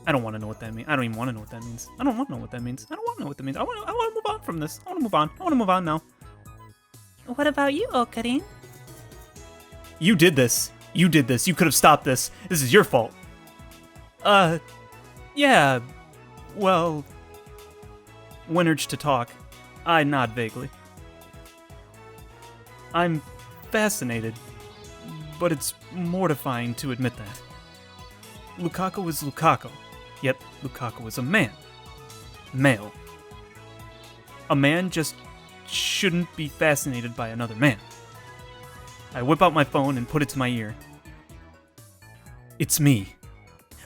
I don't want to know what that means. I don't even want to know what that means. I don't want to know what that means. I want to move on from this. I want to move on now.
What about you, Okarin?
You did this. You could have stopped this. This is your fault. Yeah. Well, when urged to talk, I nod vaguely. I'm fascinated, but it's mortifying to admit that. Lukako is Lukako, yet Lukako is a man. Male. A man just shouldn't be fascinated by another man. I whip out my phone and put it to my ear. It's me.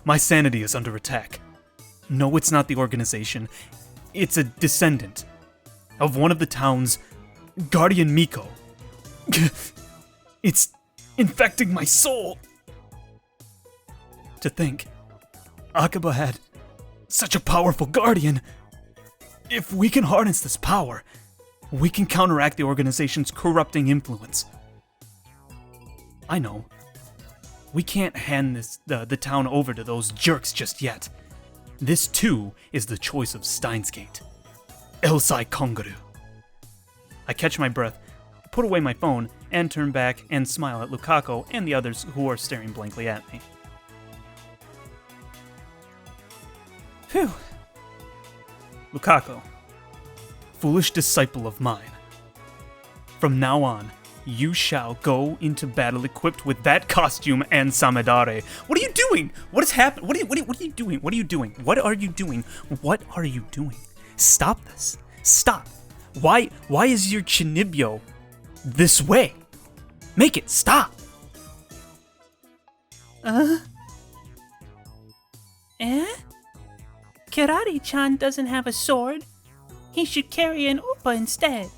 My sanity is under attack. No, it's not the organization. It's a descendant of one of the town's Guardian Miko. It's infecting my soul. To think, Akaba had such a powerful guardian. If we can harness this power, we can counteract the organization's corrupting influence. I know. We can't hand the town over to those jerks just yet. This too is the choice of Steins Gate. Elsai Kongaru. I catch my breath, put away my phone, and turn back and smile at Lukaku and the others who are staring blankly at me. Phew. Lukaku, foolish disciple of mine. From now on, you shall go into battle equipped with that costume and samedare. What are you doing? What is happening? What are you doing? What are you doing? What are you doing? What are you doing? Stop this. Stop. Why is your chinibyo this way? Make it stop.
Kirari-chan doesn't have a sword. He should carry an upa instead.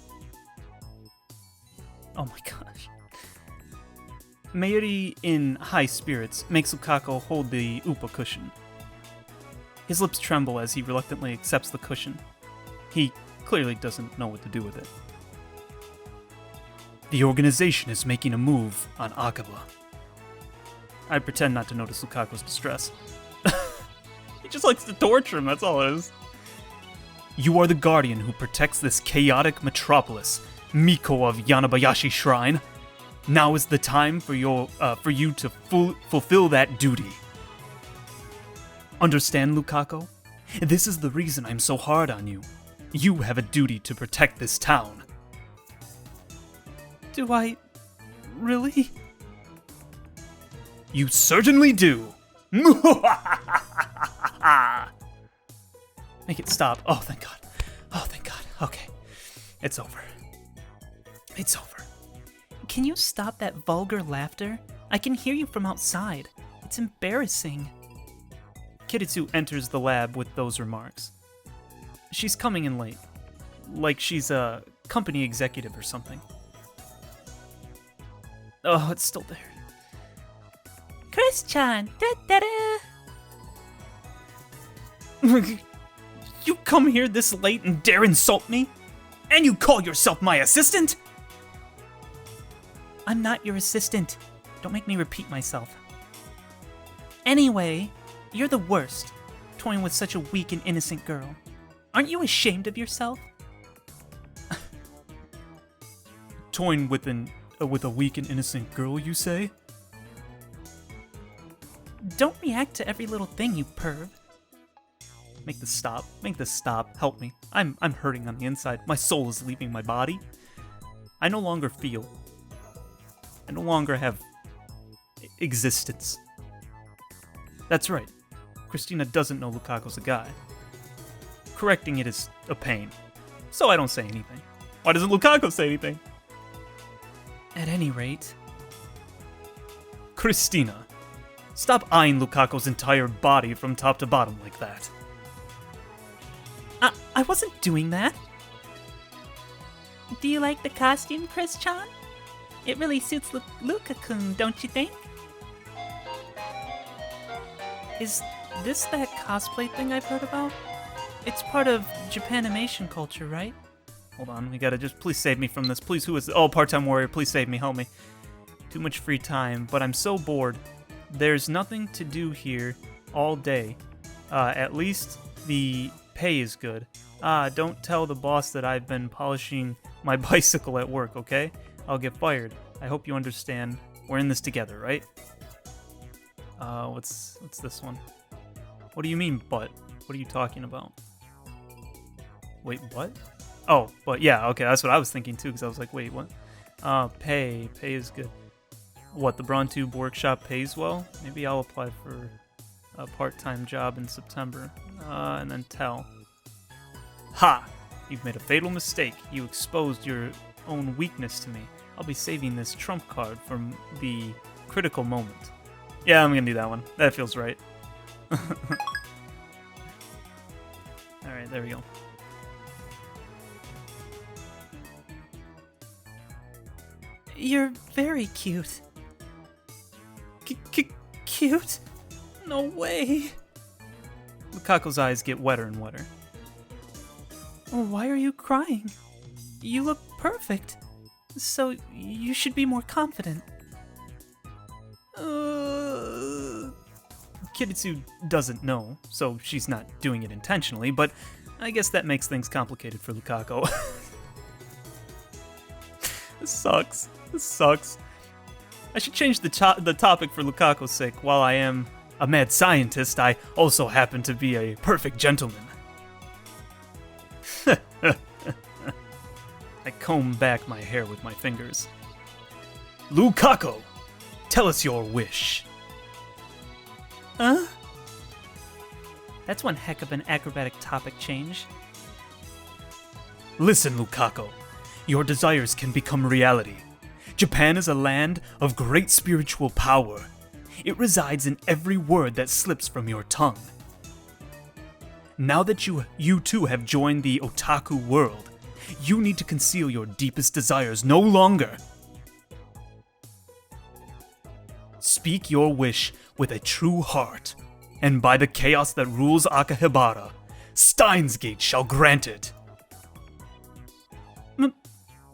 Oh my gosh. Mayuri, in high spirits, makes Lukaku hold the upa cushion. His lips tremble as he reluctantly accepts the cushion. He clearly doesn't know what to do with it. The organization is making a move on Akaba. I pretend not to notice Lukaku's distress. He just likes to torture him, that's all it is. You are the guardian who protects this chaotic metropolis, Miko of Yanabayashi Shrine. Now is the time for you to fulfill that duty. Understand, Lukaku? This is the reason I'm so hard on you. You have a duty to protect this town.
Do I really?
You certainly do. Make it stop. Oh, thank God. Oh, thank God. Okay. It's over. It's over.
Can you stop that vulgar laughter? I can hear you from outside. It's embarrassing.
Kiritsu enters the lab with those remarks. She's coming in late. Like she's a company executive or something. Oh, it's still there.
Chris-chan! Da-da-da!
You come here this late and dare insult me? And you call yourself my assistant?
I'm not your assistant. Don't make me repeat myself. Anyway, you're the worst, toying with such a weak and innocent girl. Aren't you ashamed of yourself?
Toying with a weak and innocent girl, you say?
Don't react to every little thing, you perv.
Make this stop. Make this stop. Help me. I'm hurting on the inside. My soul is leaving my body. I no longer feel. I no longer have existence. That's right. Christina doesn't know Lukaku's a guy. Correcting it is a pain. So I don't say anything. Why doesn't Lukaku say anything?
At any rate...
Christina, stop eyeing Lukaku's entire body from top to bottom like that.
I wasn't doing that.
Do you like the costume, Chris-chan? It really suits Luka-kun, don't you think?
Is this that cosplay thing I've heard about? It's part of Japanimation culture, right?
Hold on, we gotta just, please save me from this. Please, who is, oh, Part-Time Warrior, please save me, help me. Too much free time, but I'm so bored. There's nothing to do here all day. At least the pay is good. Don't tell the boss that I've been polishing my bicycle at work, okay? I'll get fired. I hope you understand. We're in this together, right? What's this one? What do you mean, but? What are you talking about? Wait, what? Oh, but yeah, okay, that's what I was thinking too, because I was like, wait, what? Pay is good. What, the Braun Tube workshop pays well? Maybe I'll apply for a part-time job in September, and then tell. Ha! You've made a fatal mistake. You exposed your own weakness to me. I'll be saving this trump card from the critical moment. Yeah, I'm gonna do that one. That feels right. Alright, there we go.
You're very cute. Cute? No way.
Lukako's eyes get wetter and wetter.
Why are you crying? You look perfect. So you should be more confident.
Kiritsu doesn't know, so she's not doing it intentionally, but I guess that makes things complicated for Lukako. This sucks. I should change the topic for Lukako's sake. While I am a mad scientist, I also happen to be a perfect gentleman. I comb back my hair with my fingers. Lukako, tell us your wish.
Huh?
That's one heck of an acrobatic topic change. Listen, Lukako. Your desires can become reality. Japan is a land of great spiritual power. It resides in every word that slips from your tongue. Now that you too have joined the otaku world, you need to conceal your deepest desires no longer. Speak your wish with a true heart, and by the chaos that rules Akihabara, Steins Gate shall grant it.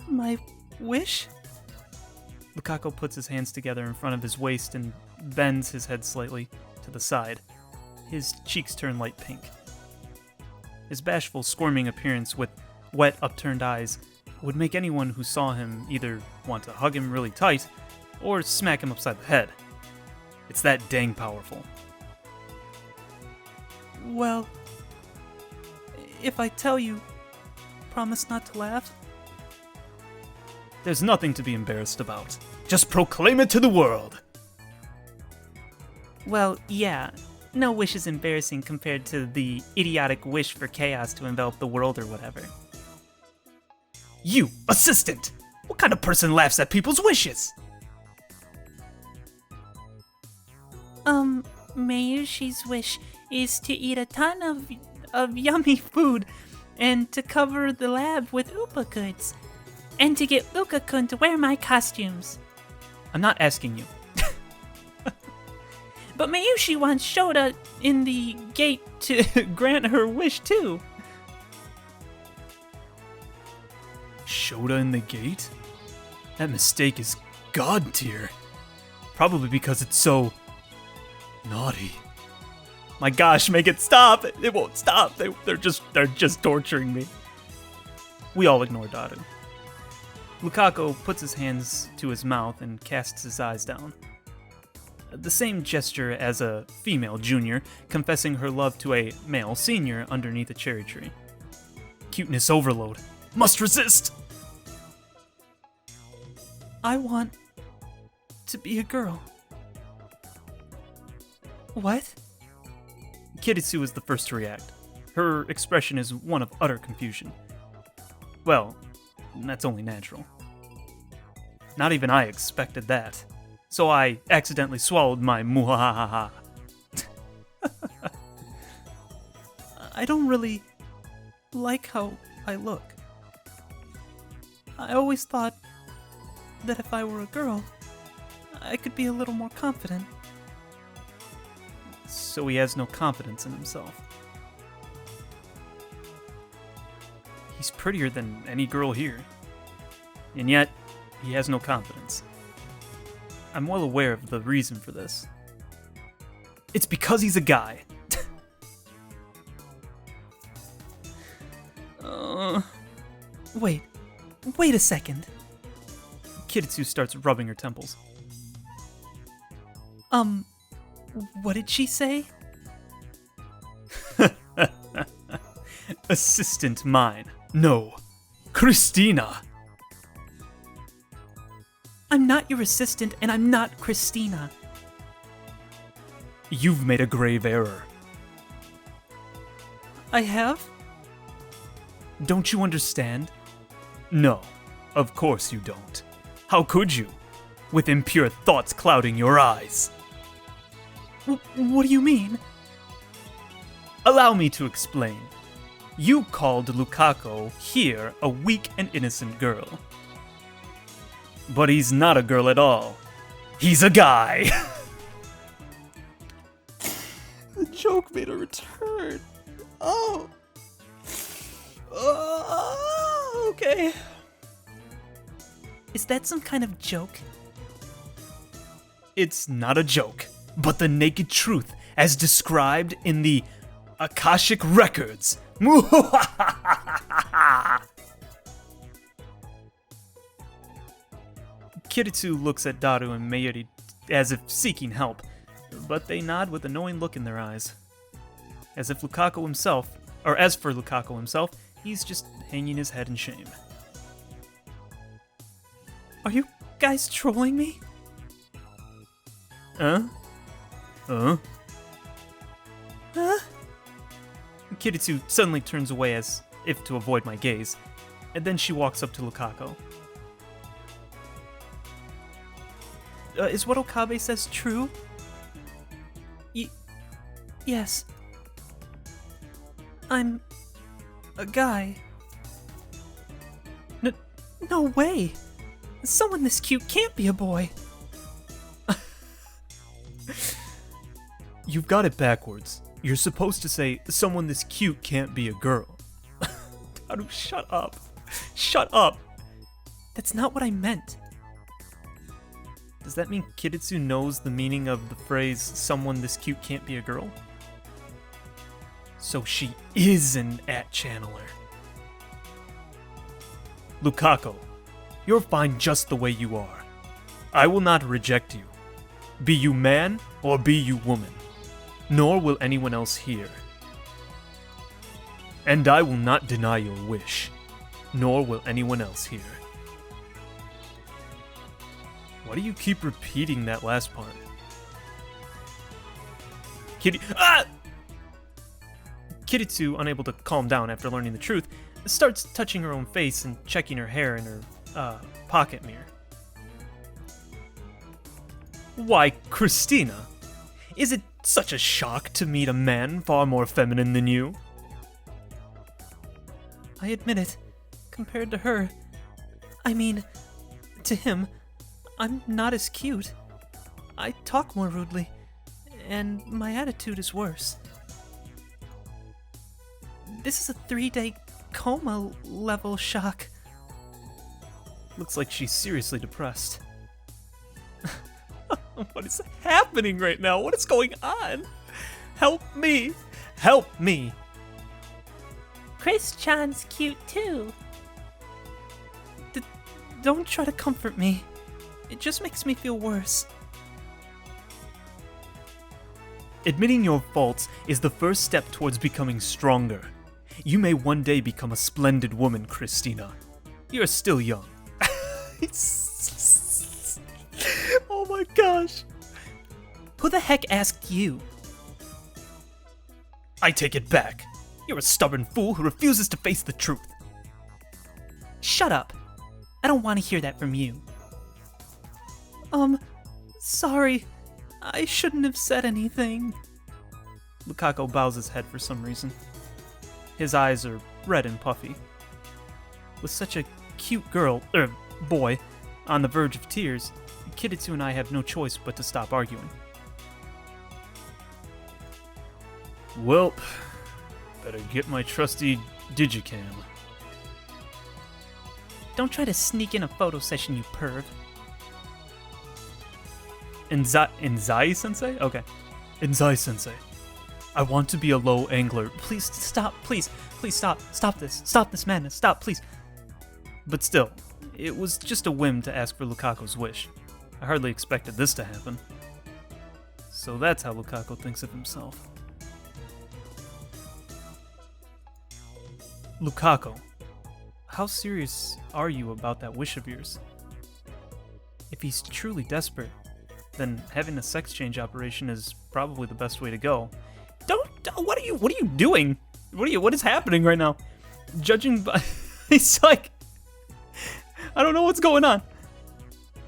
My wish?
Lukako puts his hands together in front of his waist and bends his head slightly to the side. His cheeks turn light pink. His bashful, squirming appearance with wet, upturned eyes would make anyone who saw him either want to hug him really tight or smack him upside the head. It's that dang powerful.
Well, if I tell you, promise not to laugh?
There's nothing to be embarrassed about. Just proclaim it to the world.
Well, yeah. No wish is embarrassing compared to the idiotic wish for chaos to envelop the world or whatever.
You, assistant! What kind of person laughs at people's wishes?
Mayushi's wish is to eat a ton of yummy food and to cover the lab with Upa goods and to get Luka-kun to wear my costumes.
I'm not asking you.
But Mayushi wants Shota in the gate to grant her wish too.
Shota in the gate? That mistake is god tier. Probably because it's so naughty. My gosh, make it stop! It won't stop. They're just torturing me. We all ignore Daru. Lukako puts his hands to his mouth and casts his eyes down. The same gesture as a female junior confessing her love to a male senior underneath a cherry tree. Cuteness overload. Must resist!
I want to be a girl. What?
Kiritsu is the first to react. Her expression is one of utter confusion. Well, that's only natural. Not even I expected that. So I accidentally swallowed my muhahaha.
I don't really like how I look. I always thought that if I were a girl, I could be a little more confident.
So he has no confidence in himself. He's prettier than any girl here. And yet, he has no confidence. I'm well aware of the reason for this. It's because he's a guy.
Wait a second.
Kiritsu starts rubbing her temples.
What did she say?
Assistant mine. No. Christina.
I'm not your assistant, and I'm not Christina.
You've made a grave error.
I have?
Don't you understand? No, of course you don't. How could you? With impure thoughts clouding your eyes.
What do you mean?
Allow me to explain. You called Lukako here a weak and innocent girl. but he's not a girl at all. He's a guy.
The joke made a return. Oh. Okay.
Is that some kind of joke?
It's not a joke, but the naked truth as described in the Akashic Records. Kiritsu looks at Daru and Mayuri as if seeking help, but they nod with a knowing look in their eyes. As for Lukaku himself, he's just hanging his head in shame.
Are you guys trolling me?
Huh? Kiritsu suddenly turns away as if to avoid my gaze, and then she walks up to Lukaku.
Is what Okabe says true? Yes. I'm a guy. No way! Someone this cute can't be a boy.
You've got it backwards. You're supposed to say, someone this cute can't be a girl. Daru, shut up. Shut up.
That's not what I meant.
Does that mean Kiritsu knows the meaning of the phrase, someone this cute can't be a girl? So she is an at-channeler. Lukaku, you're fine just the way you are. I will not reject you. Be you man or be you woman. Nor will anyone else here. And I will not deny your wish. Nor will anyone else here. Why do you keep repeating that last part? Kiritsu, unable to calm down after learning the truth, starts touching her own face and checking her hair in her pocket mirror. Why, Christina, is it such a shock to meet a man far more feminine than you?
I admit it. Compared to her, to him, I'm not as cute. I talk more rudely, and my attitude is worse. This is a 3-day coma level shock.
Looks like she's seriously depressed. What is happening right now? What is going on? Help me! Help me!
Chris-chan's cute too.
Don't try to comfort me. It just makes me feel worse.
Admitting your faults is the first step towards becoming stronger. You may one day become a splendid woman, Christina. You're still young. Oh my gosh.
Who the heck asked you?
I take it back. You're a stubborn fool who refuses to face the truth.
Shut up. I don't want to hear that from you. Sorry. I shouldn't have said anything.
Lukaku bows his head for some reason. His eyes are red and puffy. With such a cute boy, on the verge of tears, Kiritsu and I have no choice but to stop arguing. Welp, better get my trusty digicam.
Don't try to sneak in a photo session, you perv.
Enzai-sensei? Okay. Enzai-sensei. I want to be a low angler.
Please stop, please stop. Stop this madness, stop, please.
But still, it was just a whim to ask for Lukaku's wish. I hardly expected this to happen. So that's how Lukaku thinks of himself. Lukaku, how serious are you about that wish of yours? If he's truly desperate, then having a sex change operation is probably the best way to go. What are you doing? What is happening right now? Judging by, he's like, I don't know what's going on.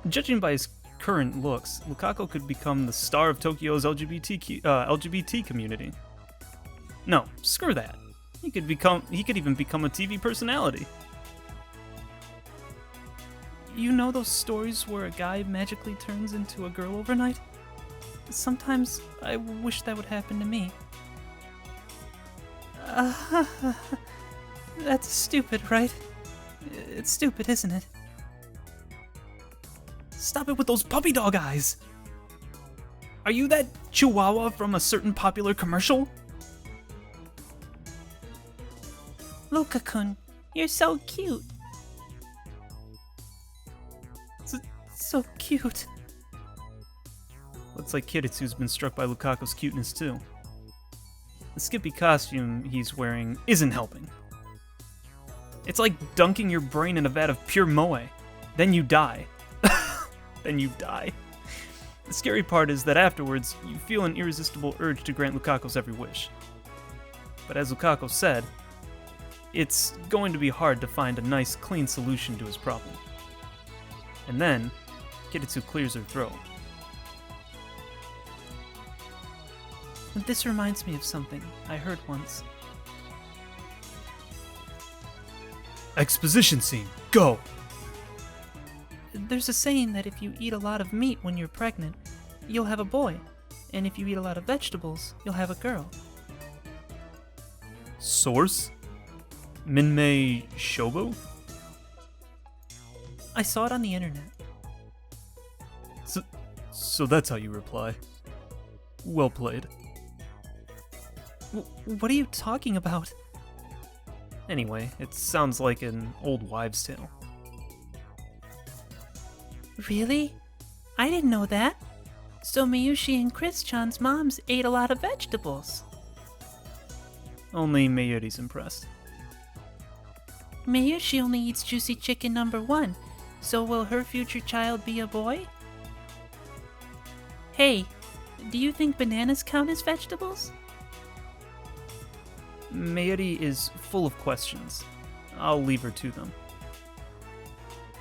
Judging by his current looks, Lukaku could become the star of Tokyo's LGBT community. No, screw that. He could even become a TV personality.
You know those stories where a guy magically turns into a girl overnight? Sometimes I wish that would happen to me. That's stupid, right? It's stupid, isn't it?
Stop it with those puppy dog eyes! Are you that chihuahua from a certain popular commercial?
Luka-kun, you're so cute.
So cute.
Looks like Kiritsu's been struck by Lukaku's cuteness too. The skimpy costume he's wearing isn't helping. It's like dunking your brain in a vat of pure moe. Then you die. Then you die. The scary part is that afterwards, you feel an irresistible urge to grant Lukaku's every wish. But as Lukaku said, it's going to be hard to find a nice, clean solution to his problem. And then, Kiritsu clears her throat.
This reminds me of something I heard once.
Exposition scene, go!
There's a saying that if you eat a lot of meat when you're pregnant, you'll have a boy. And if you eat a lot of vegetables, you'll have a girl.
Source? Minmei Shobo?
I saw it on the internet.
So that's how you reply. Well played.
What are you talking about?
Anyway, it sounds like an old wives' tale.
Really? I didn't know that. So Miyushi and Chris-chan's moms ate a lot of vegetables.
Only Mayuri's impressed.
Miyushi only eats juicy chicken number 1, so will her future child be a boy? Hey, do you think bananas count as vegetables?
Mayuri is full of questions. I'll leave her to them.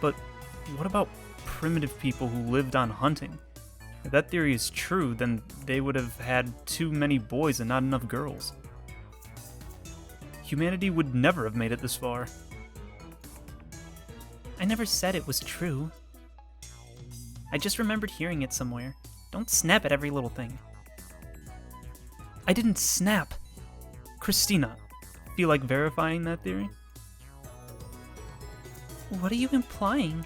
But what about primitive people who lived on hunting? If that theory is true, then they would have had too many boys and not enough girls. Humanity would never have made it this far.
I never said it was true. I just remembered hearing it somewhere. Don't snap at every little thing.
I didn't snap. Christina, feel like verifying that theory?
What are you implying?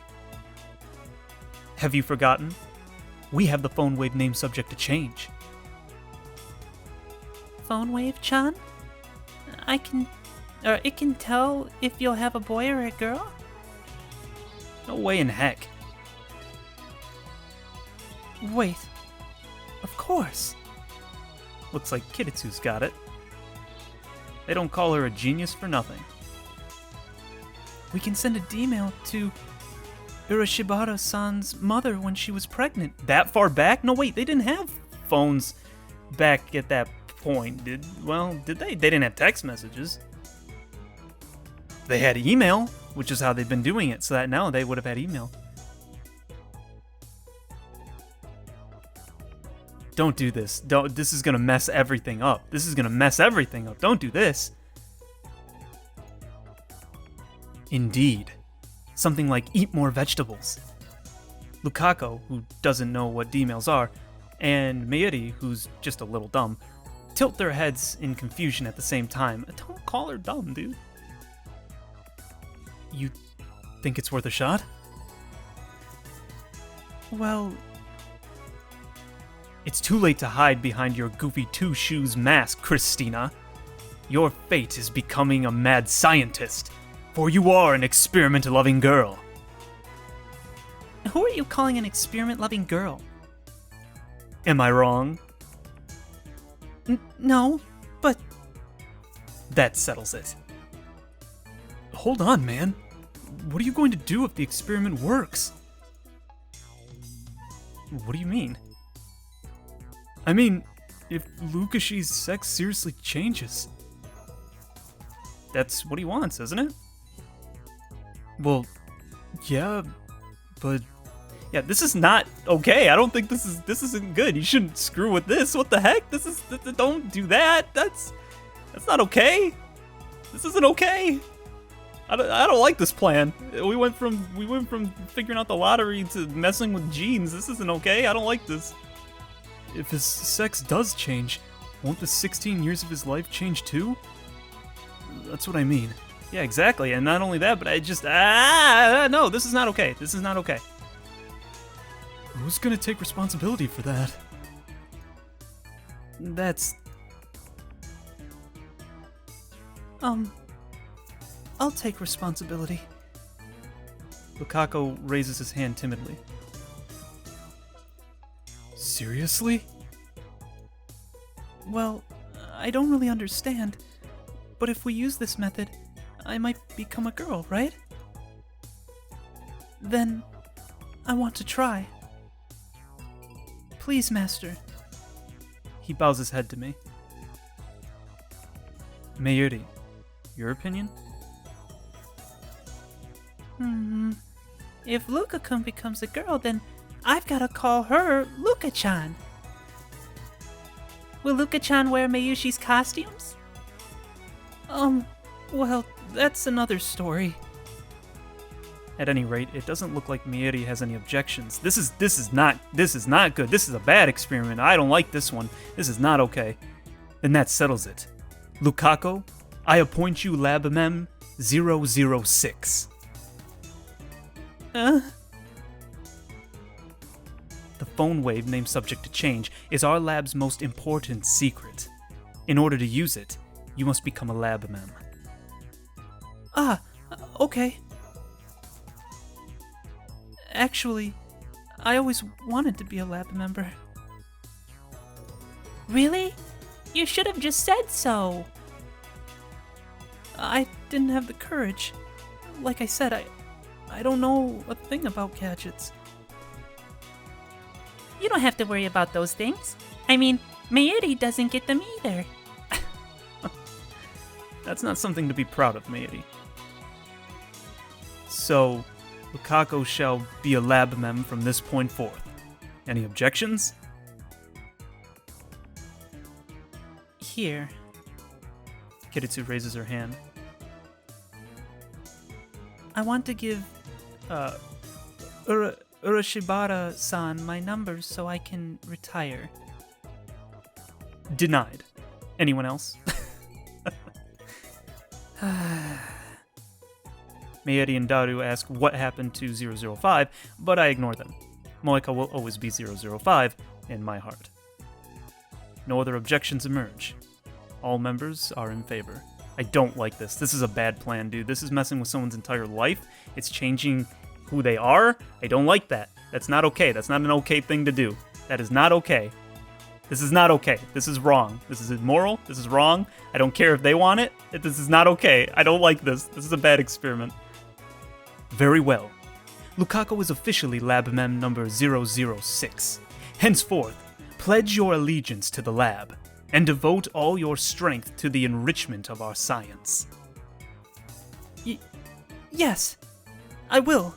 Have you forgotten? We have the phone wave name subject to change.
Phone wave-chan? It can tell if you'll have a boy or a girl?
No way in heck.
Wait. Of course.
Looks like Kiritsu's got it. They don't call her a genius for nothing.
We can send a D-mail to Urashibara-san's mother when she was pregnant.
That far back? No, wait, they didn't have phones back at that point. Did they? They didn't have text messages. They had email, which is how they've been doing it, so that now they would have had email. Don't do this. This is gonna mess everything up. Don't do this. Indeed. Something like eat more vegetables. Lukaku, who doesn't know what D-mails are, and Mayuri, who's just a little dumb, tilt their heads in confusion at the same time. Don't call her dumb, dude. You think it's worth a shot?
Well,
it's too late to hide behind your goofy two-shoes mask, Christina. Your fate is becoming a mad scientist, for you are an experiment-loving girl.
who are you calling an experiment-loving girl?
Am I wrong?
No, but...
That settles it. Hold on, man. What are you going to do if the experiment works? What do you mean? I mean, if Lukashi's sex seriously changes. That's what he wants, isn't it? Well, yeah, but... Yeah, this is not okay. I don't think this isn't good. You shouldn't screw with this. What the heck? Don't do that. That's not okay. This isn't okay. I don't like this plan. We went from figuring out the lottery to messing with genes. This isn't okay. I don't like this. If his sex does change, won't the 16 years of his life change too? That's what I mean. Yeah, exactly. And not only that, but I just no, this is not okay. This is not okay. Who's gonna take responsibility for that? That's...
I'll take responsibility.
Lukaku raises his hand timidly. Seriously?
Well, I don't really understand, but if we use this method, I might become a girl, right? Then, I want to try. Please, Master.
He bows his head to me. Mayuri, your opinion?
If Luka-kun becomes a girl, then I've got to call her Luka-chan. Will Luka-chan wear Mayushi's costumes?
Well, that's another story.
At any rate, it doesn't look like Mayuri has any objections. This is not good. This is a bad experiment. I don't like this one. This is not okay. Then that settles it. Lukaku, I appoint you Lab Mem 006. The phone wave, named subject to change, is our lab's most important secret. In order to use it, you must become a Lab Mem.
Okay. Actually, I always wanted to be a lab member.
Really? You should have just said so.
I didn't have the courage. Like I said, I don't know a thing about gadgets.
You don't have to worry about those things. I mean, Mayuri doesn't get them either.
That's not something to be proud of, Mayuri. So, Lukaku shall be a Lab Mem from this point forth. Any objections?
Here.
Kiritsu raises her hand.
I want to give, Urashibara-san my numbers so I can retire.
Denied. Anyone else? Mayuri and Daru ask what happened to 005, but I ignore them. Moeka will always be 005 in my heart. No other objections emerge. All members are in favor. I don't like this. This is a bad plan, dude. This is messing with someone's entire life. It's changing who they are. I don't like that. That's not okay. That's not an okay thing to do. That is not okay. This is not okay. This is wrong. This is immoral. This is wrong. I don't care if they want it. This is not okay. I don't like this. This is a bad experiment. Very well. Lukaku is officially Lab Mem number 006. Henceforth, pledge your allegiance to the lab and devote all your strength to the enrichment of our science.
Yes, I will.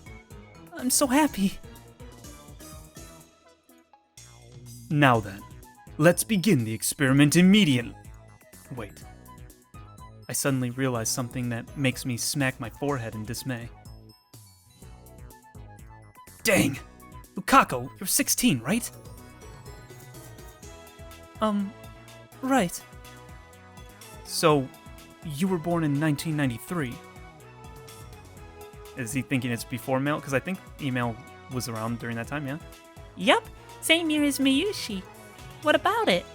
I'm so happy.
Now then, let's begin the experiment immediately. Wait. I suddenly realize something that makes me smack my forehead in dismay. Dang! Lukaku, you're 16, right?
Right.
So, you were born in 1993. Is he thinking it's before mail? Because I think email was around during that time, yeah?
Yup, same year as Miyushi. What about it?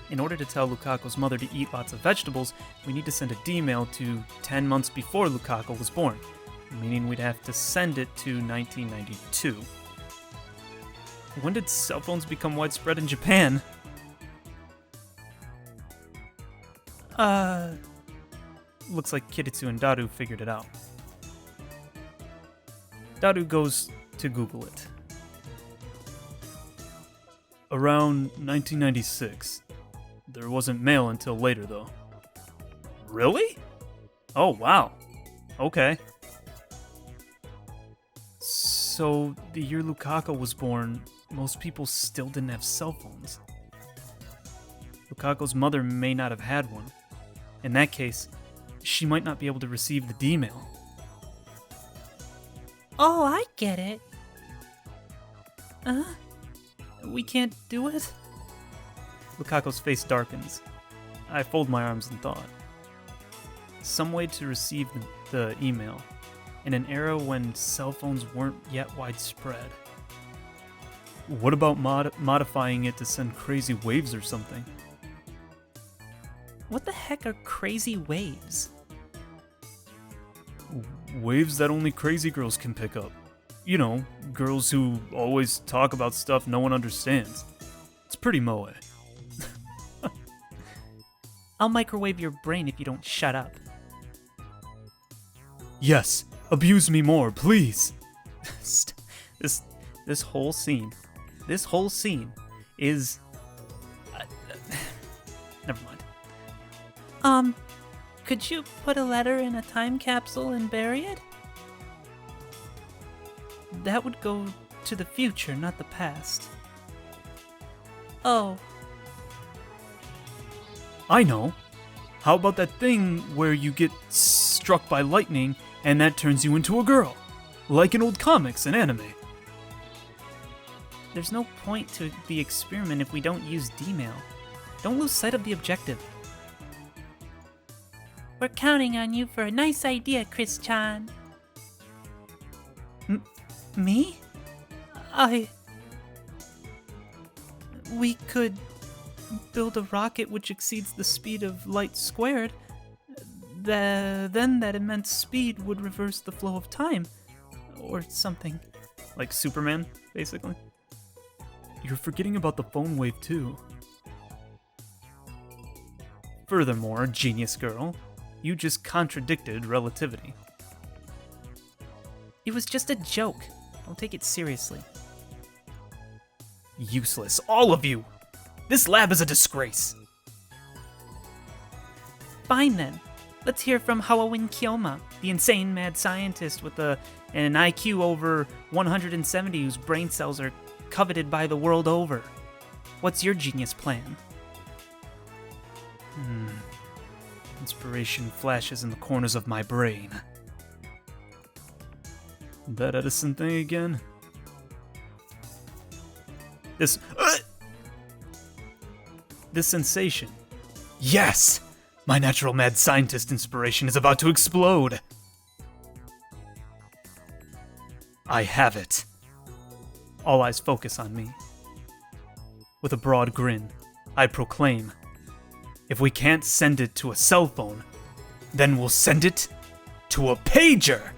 In order to tell Lukaku's mother to eat lots of vegetables, we need to send a D-mail to 10 months before Lukaku was born, meaning we'd have to send it to 1992. When did cell phones become widespread in Japan? Looks like Kiritsu and Daru figured it out. Daru goes to Google it. Around 1996. There wasn't mail until later, though. Really? Oh, wow. Okay. So, the year Lukaku was born, most people still didn't have cell phones. Lukaku's mother may not have had one. In that case, she might not be able to receive the D-mail.
Oh, I get it. We can't do it?
Lukako's face darkens. I fold my arms in thought. Some way to receive the email in an era when cell phones weren't yet widespread. What about modifying it to send crazy waves or something?
What the heck are crazy waves?
Waves that only crazy girls can pick up. You know, girls who always talk about stuff no one understands. It's pretty moe.
I'll microwave your brain if you don't shut up.
Yes, abuse me more, please. This whole scene is... never mind.
Could you put a letter in a time capsule and bury it? That would go to the future, not the past. Oh.
I know. How about that thing where you get struck by lightning and that turns you into a girl? Like in old comics and anime.
There's no point to the experiment if we don't use D-mail. Don't lose sight of the objective. We're counting on you for a nice idea, Chris-chan. Me? We could build a rocket which exceeds the speed of light squared. Then that immense speed would reverse the flow of time. Or something.
Like Superman, basically. You're forgetting about the phone wave, too. Furthermore, genius girl, you just contradicted relativity.
It was just a joke. Don't take it seriously.
Useless, all of you! This lab is a disgrace!
Fine then. Let's hear from Hawawin Kyoma, the insane mad scientist with an IQ over 170 whose brain cells are coveted by the world over. What's your genius plan?
Inspiration flashes in the corners of my brain. That Edison thing again? This sensation. Yes! My natural mad scientist inspiration is about to explode. I have it. All eyes focus on me. With a broad grin, I proclaim, if we can't send it to a cell phone, then we'll send it to a pager!